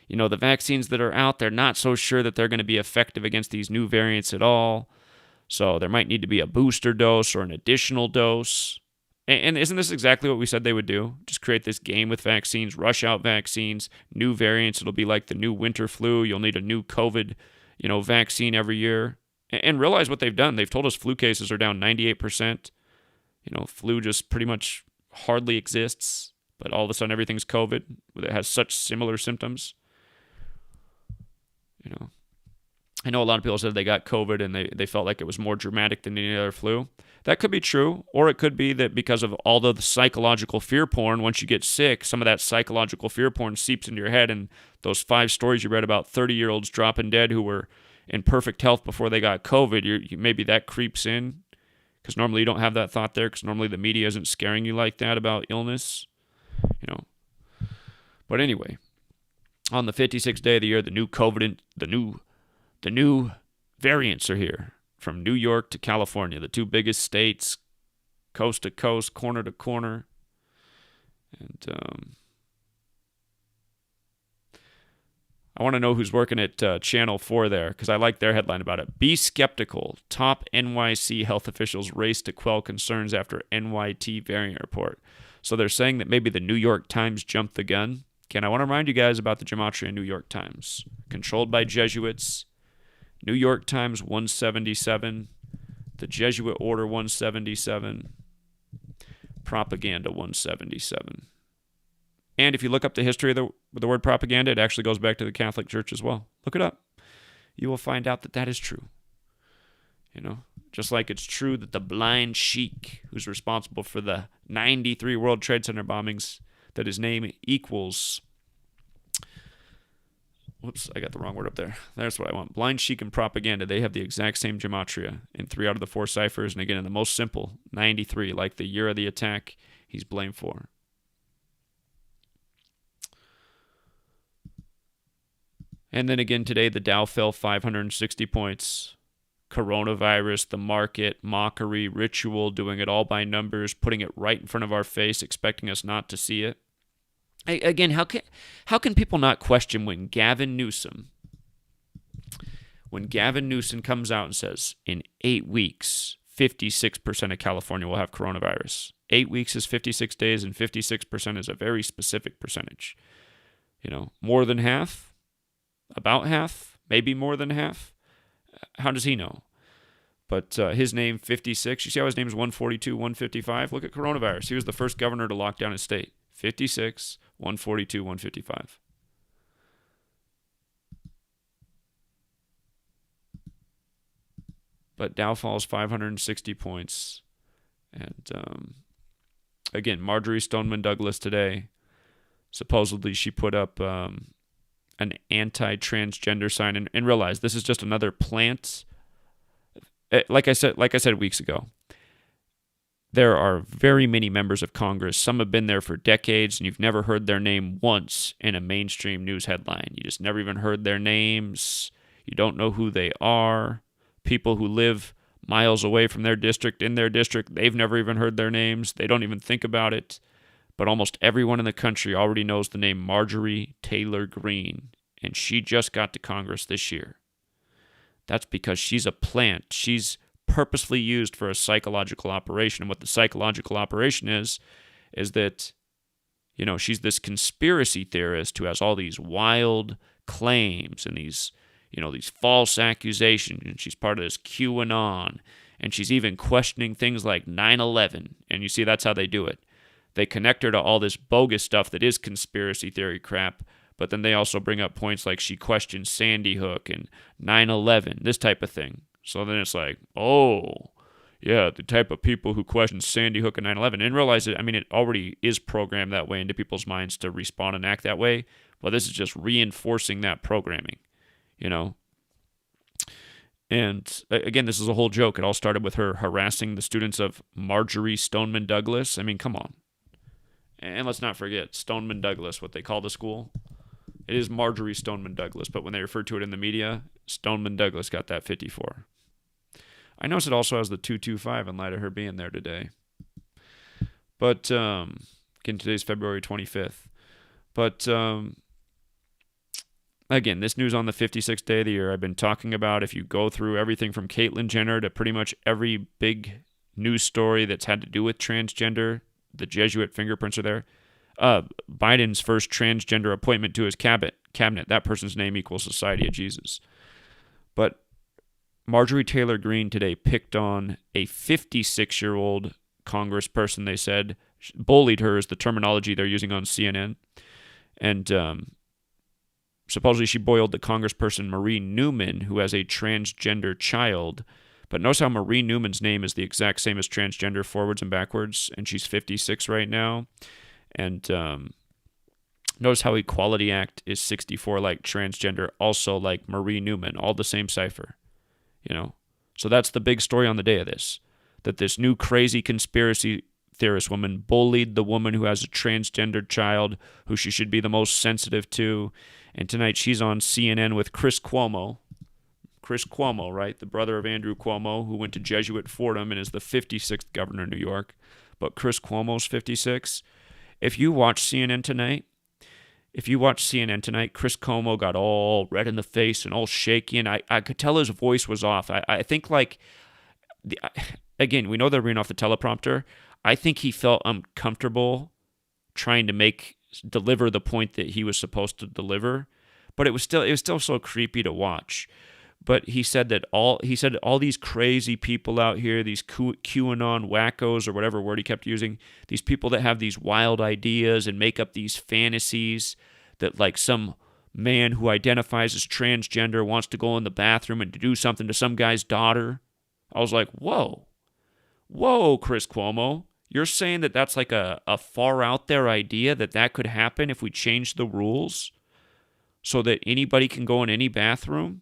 Speaker 1: you know, the vaccines that are out, they're not so sure that they're going to be effective against these new variants at all. So there might need to be a booster dose or an additional dose. And isn't this exactly what we said they would do? Just create this game with vaccines, rush out vaccines, new variants. It'll be like the new winter flu. You'll need a new COVID, vaccine every year. And realize what they've done. They've told us flu cases are down 98%. Flu just pretty much hardly exists, but all of a sudden everything's COVID. It has such similar symptoms. I know a lot of people said they got COVID and they felt like it was more dramatic than any other flu. That could be true, or it could be that because of all the psychological fear porn, once you get sick, some of that psychological fear porn seeps into your head, and those 5 stories you read about 30-year-olds dropping dead who were in perfect health before they got COVID, maybe that creeps in, because normally you don't have that thought there, because normally the media isn't scaring you like that about illness. But anyway, on the 56th day of the year, the new variants are here, from New York to California, the 2 biggest states, coast to coast, corner to corner. And I want to know who's working at Channel 4 there, because I like their headline about it. Be skeptical. Top NYC health officials race to quell concerns after NYT variant report. So they're saying that maybe the New York Times jumped the gun. Again, I want to remind you guys about the Gematria New York Times. Controlled by Jesuits. New York Times 177. The Jesuit Order 177. Propaganda 177. And if you look up the history of the word propaganda, it actually goes back to the Catholic Church as well. Look it up. You will find out that that is true. Just like it's true that the blind sheik, who's responsible for the 93 World Trade Center bombings, that his name equals... Whoops, I got the wrong word up there. That's what I want. Blind sheik and propaganda, they have the exact same gematria in 3 out of the 4 ciphers. And again, in the most simple, 93, like the year of the attack he's blamed for. And then again today, the Dow fell 560 points. Coronavirus, the market, mockery, ritual, doing it all by numbers, putting it right in front of our face, expecting us not to see it. Again, how can people not question when Gavin Newsom comes out and says, in 8 weeks, 56% of California will have coronavirus. 8 weeks is 56 days, and 56% is a very specific percentage. More than half? About half? Maybe more than half? How does he know? But his name, 56. You see how his name is 142, 155? Look at coronavirus. He was the first governor to lock down his state. 56, 142, 155. But Dow falls 560 points. And again, Marjorie Stoneman Douglas today, supposedly she put up an anti-transgender sign, and realize this is just another plant. Like I said weeks ago, there are very many members of Congress. Some have been there for decades, and you've never heard their name once in a mainstream news headline. You just never even heard their names. You don't know who they are. People who live miles away from their district, in their district, they've never even heard their names. They don't even think about it. But almost everyone in the country already knows the name Marjorie Taylor Greene, and she just got to Congress this year. That's because she's a plant. She's purposely used for a psychological operation. And what the psychological operation is that, she's this conspiracy theorist who has all these wild claims and these false accusations, and she's part of this QAnon, and she's even questioning things like 9/11. And you see, that's how they do it. They connect her to all this bogus stuff that is conspiracy theory crap, but then they also bring up points like she questions Sandy Hook and 9/11, this type of thing. So then it's like, oh, yeah, the type of people who question Sandy Hook and 9/11, and realize it, it already is programmed that way into people's minds to respond and act that way, but this is just reinforcing that programming, And again, this is a whole joke. It all started with her harassing the students of Marjorie Stoneman Douglas. Come on. And let's not forget, Stoneman Douglas, what they call the school. It is Marjorie Stoneman Douglas, but when they refer to it in the media, Stoneman Douglas got that 54. I noticed it also has the 225 in light of her being there today. But, again, today's February 25th. But, again, this news on the 56th day of the year, I've been talking about. If you go through everything from Caitlyn Jenner to pretty much every big news story that's had to do with transgender, the Jesuit fingerprints are there. Biden's first transgender appointment to his cabinet, that person's name equals Society of Jesus. But Marjorie Taylor Greene today picked on a 56-year-old congressperson, they said, bullied her is the terminology they're using on CNN. And supposedly she boiled the congressperson Marie Newman, who has a transgender child. But notice how Marie Newman's name is the exact same as transgender forwards and backwards, and she's 56 right now. And notice how Equality Act is 64 like transgender, also like Marie Newman, all the same cipher. So that's the big story on the day of this, that this new crazy conspiracy theorist woman bullied the woman who has a transgendered child who she should be the most sensitive to. And tonight she's on CNN with Chris Cuomo. Chris Cuomo, right? The brother of Andrew Cuomo, who went to Jesuit Fordham and is the 56th governor of New York. But Chris Cuomo's 56. If you watch CNN tonight, Chris Cuomo got all red in the face and all shaky, and I could tell his voice was off. I think, again, we know they're reading off the teleprompter. I think he felt uncomfortable trying to deliver the point that he was supposed to deliver, but it was still so creepy to watch. But he said all these crazy people out here, these QAnon wackos or whatever word he kept using, these people that have these wild ideas and make up these fantasies that like some man who identifies as transgender wants to go in the bathroom and to do something to some guy's daughter. I was like, whoa, Chris Cuomo. You're saying that that's like a far out there idea that could happen if we change the rules so that anybody can go in any bathroom?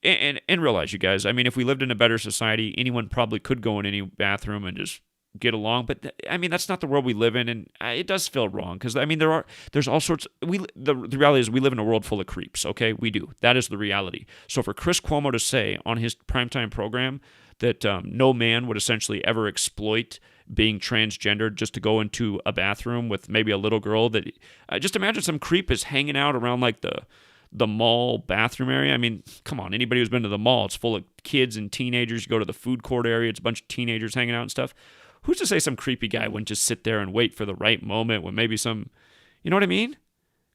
Speaker 1: And realize, you guys, I mean, if we lived in a better society, anyone probably could go in any bathroom and just get along. But that's not the world we live in, and it does feel wrong because there's all sorts. The reality is we live in a world full of creeps. Okay, we do. That is the reality. So for Chris Cuomo to say on his primetime program that no man would essentially ever exploit being transgendered just to go into a bathroom with maybe a little girl, that just imagine some creep is hanging out around like the mall bathroom area. I mean, come on, anybody who's been to the mall, it's full of kids and teenagers. You go to the food court area, it's a bunch of teenagers hanging out and stuff. Who's to say some creepy guy wouldn't just sit there and wait for the right moment when maybe some, you know what I mean?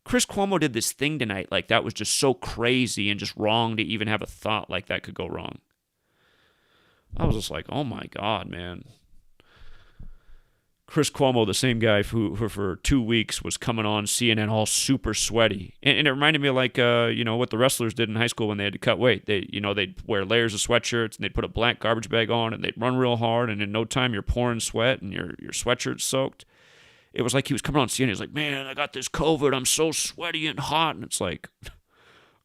Speaker 1: Chris Cuomo did this thing tonight like that was just so crazy and just wrong to even have a thought like that could go wrong. I was just like, oh my God, man. Chris Cuomo, the same guy who for 2 weeks was coming on CNN all super sweaty. And it reminded me of like, what the wrestlers did in high school when they had to cut weight. They'd wear layers of sweatshirts and they'd put a black garbage bag on and they'd run real hard, and in no time you're pouring sweat and your sweatshirt's soaked. It was like he was coming on CNN. He was like, man, I got this COVID. I'm so sweaty and hot. And it's like,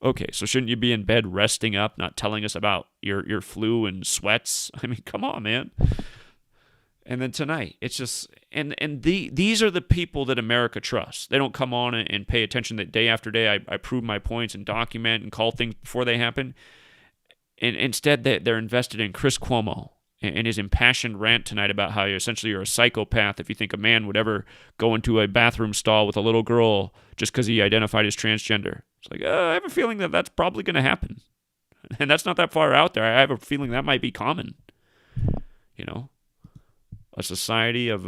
Speaker 1: okay, so shouldn't you be in bed resting up, not telling us about your flu and sweats? I mean, come on, man. And then tonight, it's just, these are the people that America trusts. They don't come on and pay attention that day after day I prove my points and document and call things before they happen. And instead, they're invested in Chris Cuomo and his impassioned rant tonight about how you're a psychopath if you think a man would ever go into a bathroom stall with a little girl just because he identified as transgender. It's like, I have a feeling that that's probably going to happen. And that's not that far out there. I have a feeling that might be common, a society of,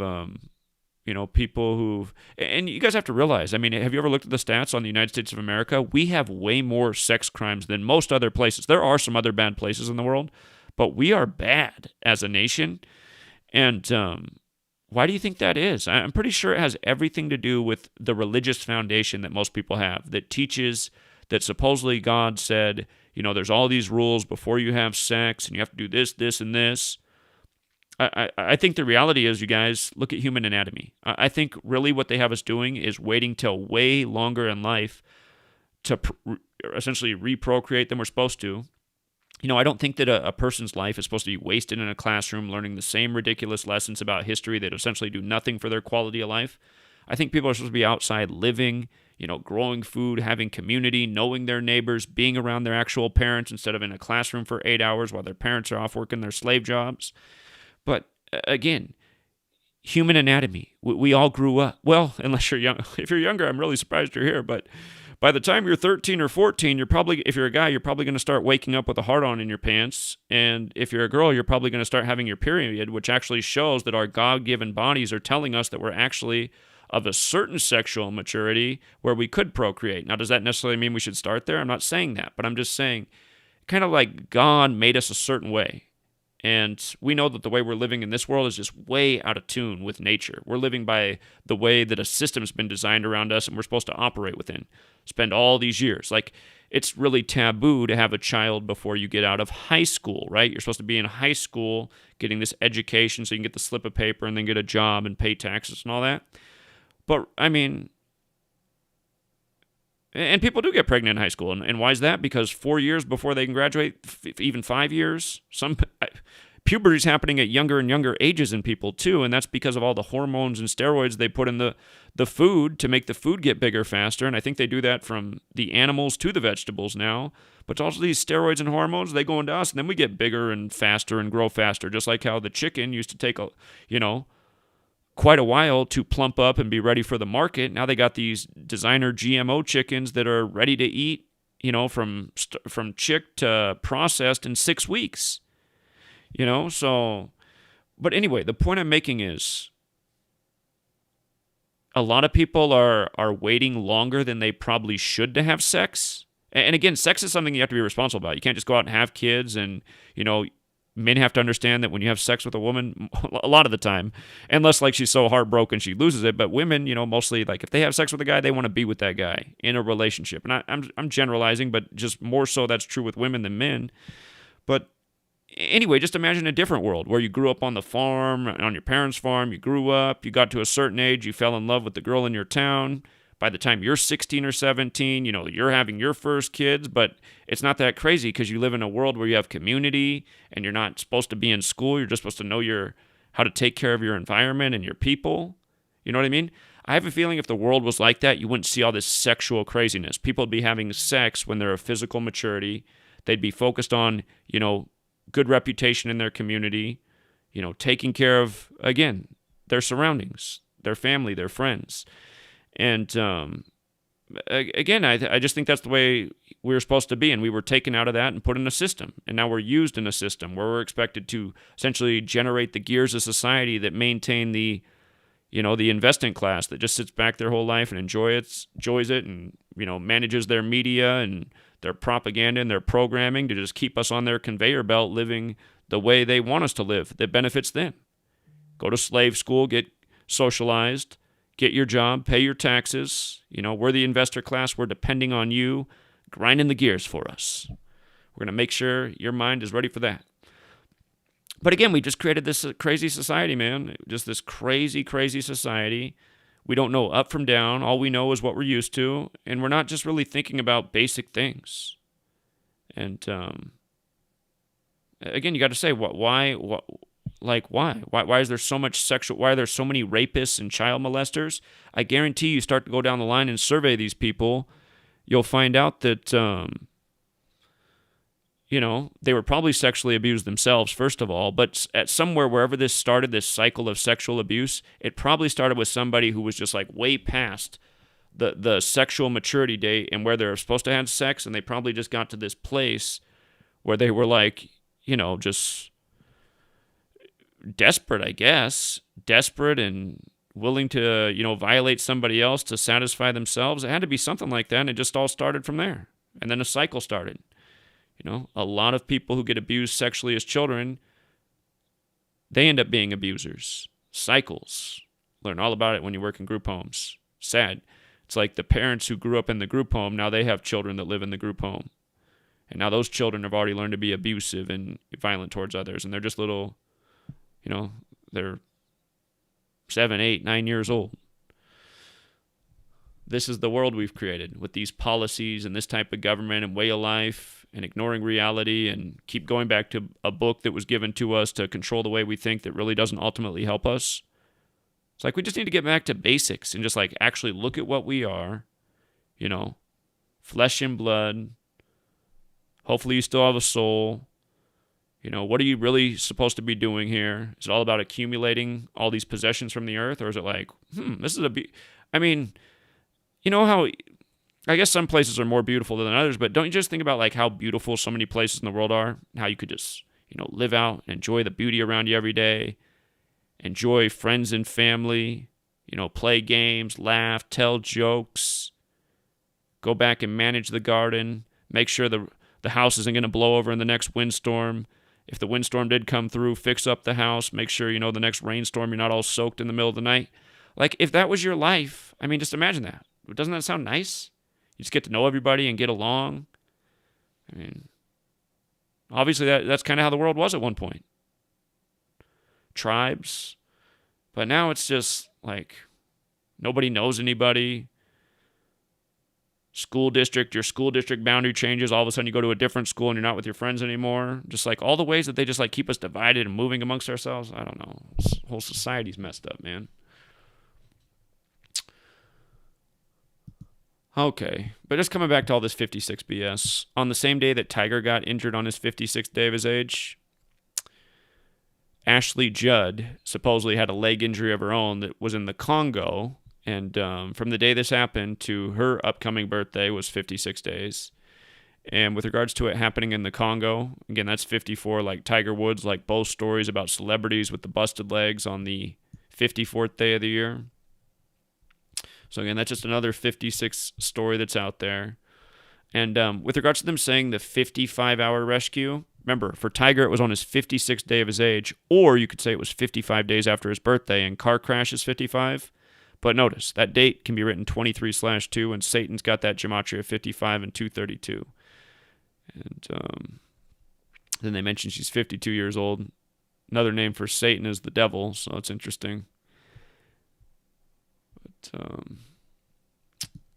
Speaker 1: people who've, and you guys have to realize, I mean, have you ever looked at the stats on the United States of America? We have way more sex crimes than most other places. There are some other bad places in the world, but we are bad as a nation. And why do you think that is? I'm pretty sure it has everything to do with the religious foundation that most people have that teaches that supposedly God said, there's all these rules before you have sex and you have to do this, this, and this. I think the reality is, you guys, look at human anatomy. I think really what they have us doing is waiting till way longer in life to essentially reprocreate than we're supposed to. I don't think that a person's life is supposed to be wasted in a classroom learning the same ridiculous lessons about history that essentially do nothing for their quality of life. I think people are supposed to be outside living, growing food, having community, knowing their neighbors, being around their actual parents instead of in a classroom for 8 hours while their parents are off working their slave jobs. But again, human anatomy, we all grew up. Well, unless you're young. If you're younger, I'm really surprised you're here. But by the time you're 13 or 14, if you're a guy, you're probably going to start waking up with a hard-on in your pants. And if you're a girl, you're probably going to start having your period, which actually shows that our God-given bodies are telling us that we're actually of a certain sexual maturity where we could procreate. Now, does that necessarily mean we should start there? I'm not saying that, but I'm just saying kind of like God made us a certain way. And we know that the way we're living in this world is just way out of tune with nature. We're living by the way that a system's been designed around us and we're supposed to operate within. Spend all these years. Like, it's really taboo to have a child before you get out of high school, right? You're supposed to be in high school getting this education so you can get the slip of paper and then get a job and pay taxes and all that. But, I mean, and people do get pregnant in high school. And why is that? Because 4 years before they can graduate, even 5 years, puberty is happening at younger and younger ages in people too. And that's because of all the hormones and steroids they put in the food to make the food get bigger faster. And I think they do that from the animals to the vegetables now. But also these steroids and hormones, they go into us and then we get bigger and faster and grow faster. Just like how the chicken used to take quite a while to plump up and be ready for the market. Now they got these designer GMO chickens that are ready to eat, from chick to processed in 6 weeks. So, but anyway, the point I'm making is a lot of people are waiting longer than they probably should to have sex. And again, sex is something you have to be responsible about. You can't just go out and have kids and, men have to understand that when you have sex with a woman, a lot of the time, unless like she's so heartbroken she loses it, but women, mostly like if they have sex with a guy, they want to be with that guy in a relationship. And I'm generalizing, but just more so that's true with women than men. But anyway, just imagine a different world where you grew up on the farm, on your parents' farm, you grew up, you got to a certain age, you fell in love with the girl in your town. By the time you're 16 or 17, you're having your first kids, but it's not that crazy because you live in a world where you have community and you're not supposed to be in school. You're just supposed to know how to take care of your environment and your people. You know what I mean? I have a feeling if the world was like that, you wouldn't see all this sexual craziness. People would be having sex when they're of physical maturity. They'd be focused on, good reputation in their community, taking care of, again, their surroundings, their family, their friends. And again, I just think that's the way we were supposed to be, and we were taken out of that and put in a system. And now we're used in a system where we're expected to essentially generate the gears of society that maintain the investing class that just sits back their whole life and enjoys it and, manages their media and their propaganda and their programming to just keep us on their conveyor belt living the way they want us to live that benefits them. Go to slave school, get socialized, get your job, pay your taxes. We're the investor class. We're depending on you grinding the gears for us. We're going to make sure your mind is ready for that. But again, we just created this crazy society, man. Just this crazy, crazy society. We don't know up from down. All we know is what we're used to. And we're not just really thinking about basic things. And again, you got to say, why? Why is there so much sexual? Why are there so many rapists and child molesters? I guarantee you start to go down the line and survey these people, you'll find out that, they were probably sexually abused themselves, first of all, but at somewhere, wherever this started, this cycle of sexual abuse, it probably started with somebody who was just like way past the sexual maturity date and where they're supposed to have sex, and they probably just got to this place where they were like, just desperate, I guess, and willing to, violate somebody else to satisfy themselves. It had to be something like that, and it just all started from there. And then a cycle started. A lot of people who get abused sexually as children, they end up being abusers. Cycles. Learn all about it when you work in group homes. Sad. It's like the parents who grew up in the group home, now they have children that live in the group home. And now those children have already learned to be abusive and violent towards others, and they're just little... they're 7, 8, 9 years old. This is the world we've created with these policies and this type of government and way of life and ignoring reality and keep going back to a book that was given to us to control the way we think that really doesn't ultimately help us. It's like we just need to get back to basics and just like actually look at what we are, flesh and blood. Hopefully you still have a soul. What are you really supposed to be doing here? Is it all about accumulating all these possessions from the earth? Or is it like, this is how, I guess some places are more beautiful than others, but don't you just think about like how beautiful so many places in the world are? How you could just, live out and enjoy the beauty around you every day, enjoy friends and family, play games, laugh, tell jokes, go back and manage the garden, make sure the the house isn't going to blow over in the next windstorm. If the windstorm did come through, fix up the house, make sure, the next rainstorm, you're not all soaked in the middle of the night. Like, if that was your life, I mean, just imagine that. Doesn't that sound nice? You just get to know everybody and get along. I mean, obviously that's kind of how the world was at one point. Tribes. But now it's just like nobody knows anybody. Your school district boundary changes. All of a sudden you go to a different school and you're not with your friends anymore. Just like all the ways that they just like keep us divided and moving amongst ourselves. I don't know. This whole society's messed up, man. Okay, but just coming back to all this 56 BS. On the same day that Tiger got injured on his 56th day of his age, Ashley Judd supposedly had a leg injury of her own that was in the Congo. And from the day this happened to her upcoming birthday was 56 days. And with regards to it happening in the Congo, again, that's 54, like Tiger Woods, like both stories about celebrities with the busted legs on the 54th day of the year. So again, that's just another 56 story that's out there. And with regards to them saying the 55-hour rescue, remember, for Tiger, it was on his 56th day of his age, or you could say it was 55 days after his birthday, and car crash is 55. But notice, that date can be written 23/2, and Satan's got that Gematria 55 and 232. And then they mention she's 52 years old. Another name for Satan is the devil, so it's interesting. But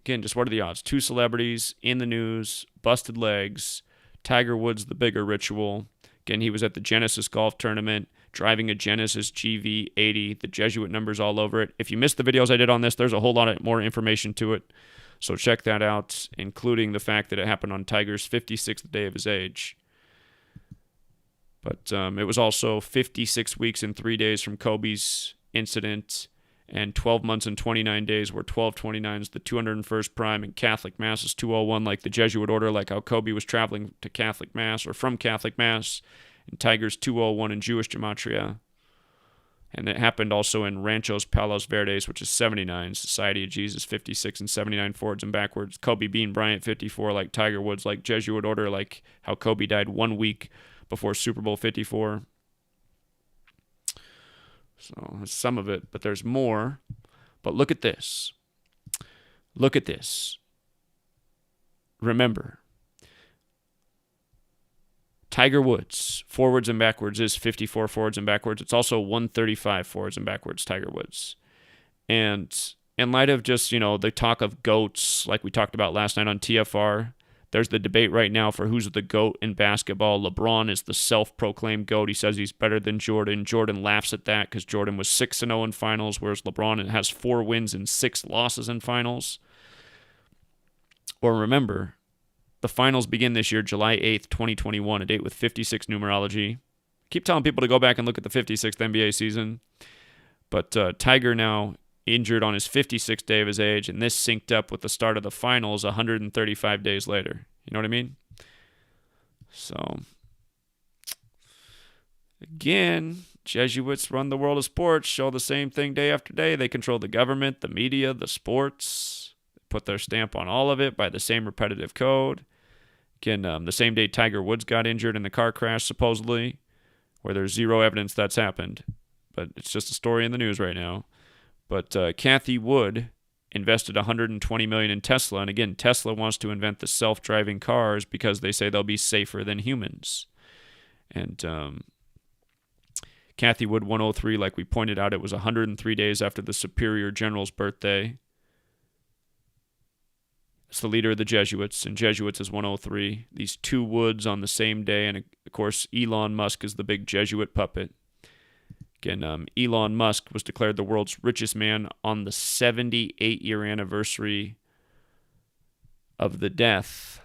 Speaker 1: again, just what are the odds? 2 celebrities in the news, busted legs, Tiger Woods, the bigger ritual. Again, he was at the Genesis golf tournament, driving a Genesis GV80, the Jesuit numbers all over it. If you missed the videos I did on this, there's a whole lot more information to it. So check that out, including the fact that it happened on Tiger's 56th day of his age. But it was also 56 weeks and 3 days from Kobe's incident, and 12 months and 29 days, where 1229 is the 201st prime, and Catholic Mass is 201, like the Jesuit order, like how Kobe was traveling to Catholic Mass, or from Catholic Mass, and Tiger's 201 in Jewish Gematria. And it happened also in Ranchos Palos Verdes, which is 79, Society of Jesus 56 and 79 forwards and backwards. Kobe Bean Bryant 54, like Tiger Woods, like Jesuit order, like how Kobe died 1 week before Super Bowl 54. So that's some of it, but there's more. But look at this. Look at this. Remember, Tiger Woods, forwards and backwards, is 54 forwards and backwards. It's also 135 forwards and backwards, Tiger Woods. And in light of just, the talk of GOATs, like we talked about last night on TFR, there's the debate right now for who's the GOAT in basketball. LeBron is the self-proclaimed GOAT. He says he's better than Jordan. Jordan laughs at that because Jordan was 6-0 in finals, whereas LeBron has 4 wins and 6 losses in finals. Or remember, the finals begin this year, July 8th, 2021, a date with 56 numerology. Keep telling people to go back and look at the 56th NBA season. But Tiger now injured on his 56th day of his age, and this synced up with the start of the finals 135 days later. You know what I mean? So, again, Jesuits run the world of sports, show the same thing day after day. They control the government, the media, the sports, put their stamp on all of it by the same repetitive code. Again, the same day Tiger Woods got injured in the car crash, supposedly, where there's zero evidence that's happened. But it's just a story in the news right now. But Cathie Wood invested $120 million in Tesla. And again, Tesla wants to invent the self-driving cars because they say they'll be safer than humans. And Cathie Wood 103, like we pointed out, it was 103 days after the Superior General's birthday. It's the leader of the Jesuits, and Jesuits is 103. These 2 Woods on the same day, and of course, Elon Musk is the big Jesuit puppet. Again, Elon Musk was declared the world's richest man on the 78-year anniversary of the death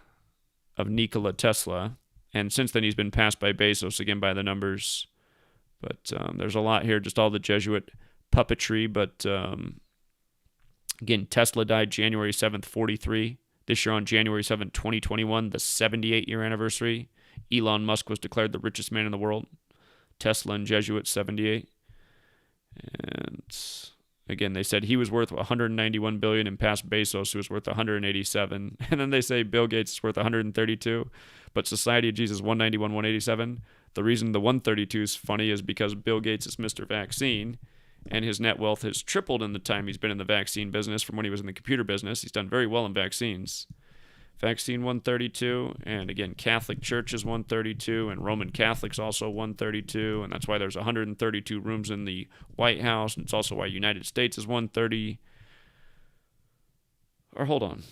Speaker 1: of Nikola Tesla. And since then, he's been passed by Bezos, again, by the numbers. But there's a lot here, just all the Jesuit puppetry. But again, Tesla died January 7th, 43. This year on January 7th, 2021, the 78-year anniversary, Elon Musk was declared the richest man in the world. Tesla and Jesuit 78. And again, they said he was worth 191 billion and past Bezos, who was worth 187. And then they say Bill Gates is worth 132. But Society of Jesus 191, 187. The reason the 132 is funny is because Bill Gates is Mr. Vaccine, and his net wealth has tripled in the time he's been in the vaccine business from when he was in the computer business. He's done very well in vaccines. Vaccine 132, and again, Catholic Church is 132, and Roman Catholics also 132, and that's why there's 132 rooms in the White House, and it's also why United States is 130. Or hold on.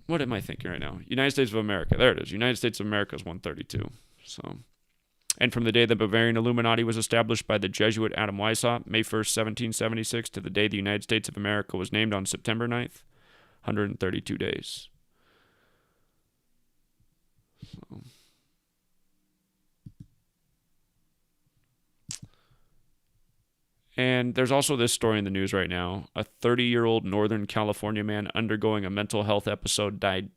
Speaker 1: What am I thinking right now? United States of America. There it is. United States of America is 132. So, and from the day the Bavarian Illuminati was established by the Jesuit Adam Weishaupt, May 1st, 1776, to the day the United States of America was named on September 9th, 132 days. So. And there's also this story in the news right now. A 30-year-old Northern California man undergoing a mental health episode died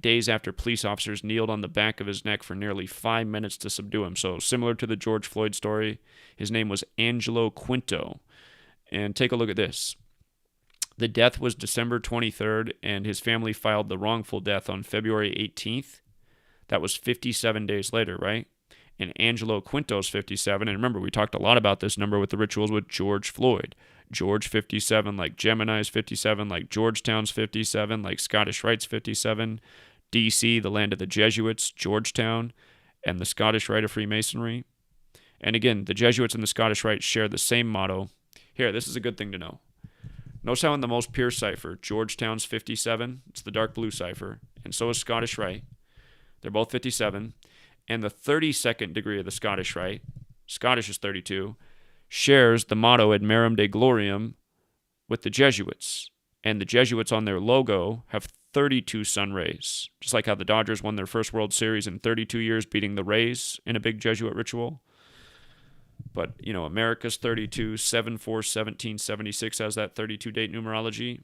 Speaker 1: days after police officers kneeled on the back of his neck for nearly 5 minutes to subdue him. So similar to the George Floyd story, his name was Angelo Quinto. And take a look at this. The death was December 23rd, and his family filed the wrongful death on February 18th. That was 57 days later, right? And Angelo Quinto's 57. And remember, we talked a lot about this number with the rituals with George Floyd. George 57, like Gemini's 57, like Georgetown's 57, like Scottish Rite's 57, D.C., the land of the Jesuits, Georgetown, and the Scottish Rite of Freemasonry. And again, the Jesuits and the Scottish Rite share the same motto. Here, this is a good thing to know. Notice how in the most pure cipher, Georgetown's 57, it's the dark blue cipher, and so is Scottish Rite. They're both 57. And the 32nd degree of the Scottish Rite, Scottish is 32, shares the motto Ad Merum de Gloriam with the Jesuits. And the Jesuits on their logo have 32 sun rays, just like how the Dodgers won their first World Series in 32 years, beating the Rays in a big Jesuit ritual. But, you know, America's 32, 7/4/1776 has that 32 date numerology.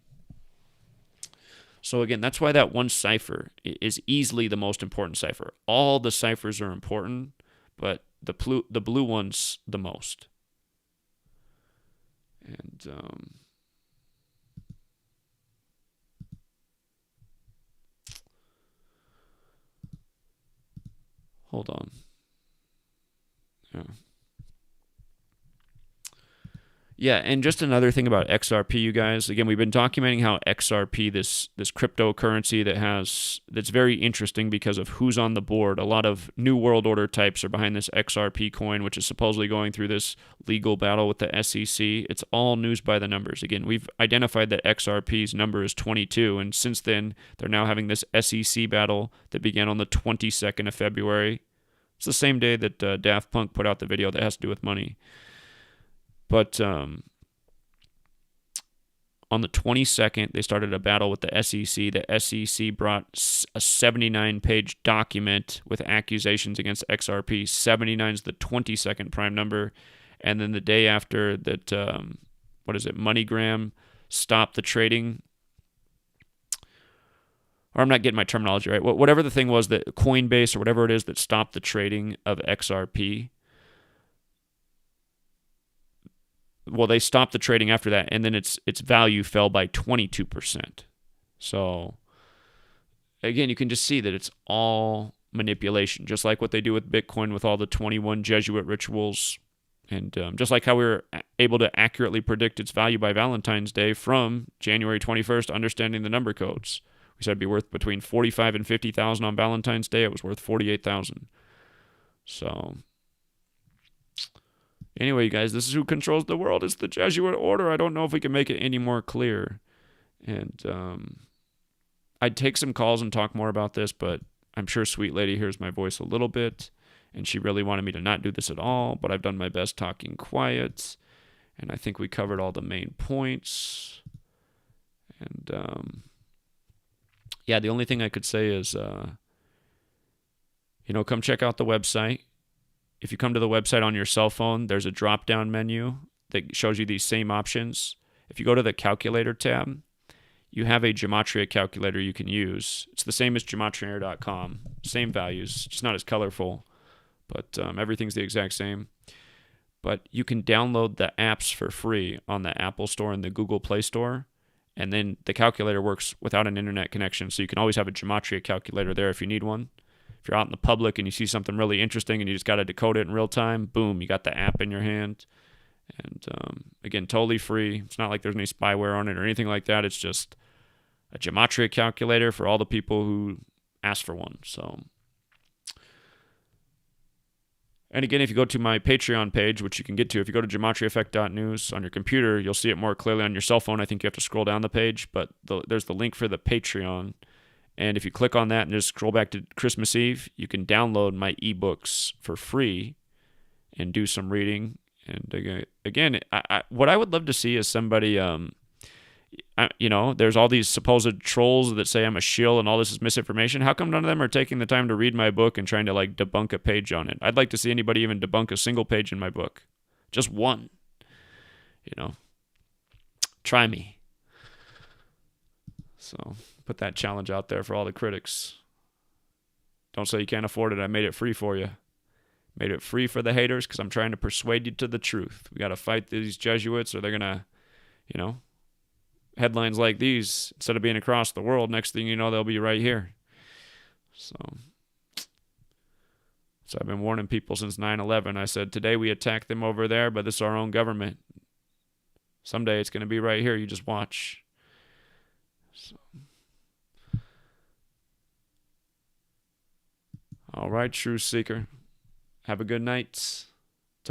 Speaker 1: So again, that's why that one cipher is easily the most important cipher. All the ciphers are important, but the blue one's the most. And hold on. Yeah, and just another thing about XRP, you guys. Again, we've been documenting how XRP, this cryptocurrency that's very interesting because of who's on the board. A lot of New World Order types are behind this XRP coin, which is supposedly going through this legal battle with the SEC. It's all news by the numbers. Again, we've identified that XRP's number is 22, and since then, they're now having this SEC battle that began on the 22nd of February. It's the same day that Daft Punk put out the video that has to do with money. But on the 22nd, they started a battle with the SEC. The SEC brought a 79-page document with accusations against XRP. 79 is the 22nd prime number. And then the day after that, MoneyGram stopped the trading. Or I'm not getting my terminology right. Whatever the thing was, that Coinbase or whatever it is that stopped the trading of XRP. Well, they stopped the trading after that, and then its value fell by 22%. So, again, you can just see that it's all manipulation, just like what they do with Bitcoin with all the 21 Jesuit rituals, and just like how we were able to accurately predict its value by Valentine's Day from January 21st, understanding the number codes. We said it'd be worth between $45,000 and $50,000 on Valentine's Day. It was worth $48,000. So... anyway, you guys, this is who controls the world. It's the Jesuit order. I don't know if we can make it any more clear. And I'd take some calls and talk more about this, but I'm sure Sweet Lady hears my voice a little bit, and she really wanted me to not do this at all, but I've done my best talking quiet, and I think we covered all the main points. And, yeah, the only thing I could say is, come check out the website. If you come to the website on your cell phone, there's a drop-down menu that shows you these same options. If you go to the calculator tab, you have a Gematria calculator you can use. It's the same as GematriaEffectNews.com. Same values, just not as colorful, but everything's the exact same. But you can download the apps for free on the Apple Store and the Google Play Store, and then the calculator works without an internet connection, so you can always have a Gematria calculator there if you need one. If you're out in the public and you see something really interesting and you just got to decode it in real time, boom, you got the app in your hand. And again, totally free. It's not like there's any spyware on it or anything like that. It's just a Gematria calculator for all the people who ask for one. So, and again, if you go to my Patreon page, which you can get to, if you go to GematriaEffect.news on your computer, you'll see it more clearly. On your cell phone, I think you have to scroll down the page, but there's the link for the Patreon. And if you click on that and just scroll back to Christmas Eve, you can download my ebooks for free and do some reading. And again, what I would love to see is somebody, there's all these supposed trolls that say I'm a shill and all this is misinformation. How come none of them are taking the time to read my book and trying to like debunk a page on it? I'd like to see anybody even debunk a single page in my book. Just one. Try me. So put that challenge out there for all the critics. Don't say you can't afford it. I made it free for you. Made it free for the haters because I'm trying to persuade you to the truth. We got to fight these Jesuits or they're going to, headlines like these, instead of being across the world, next thing you know, they'll be right here. So I've been warning people since 9/11. I said, today we attack them over there, but this is our own government. Someday it's going to be right here. You just watch. So. All right, Truth Seeker. Have a good night.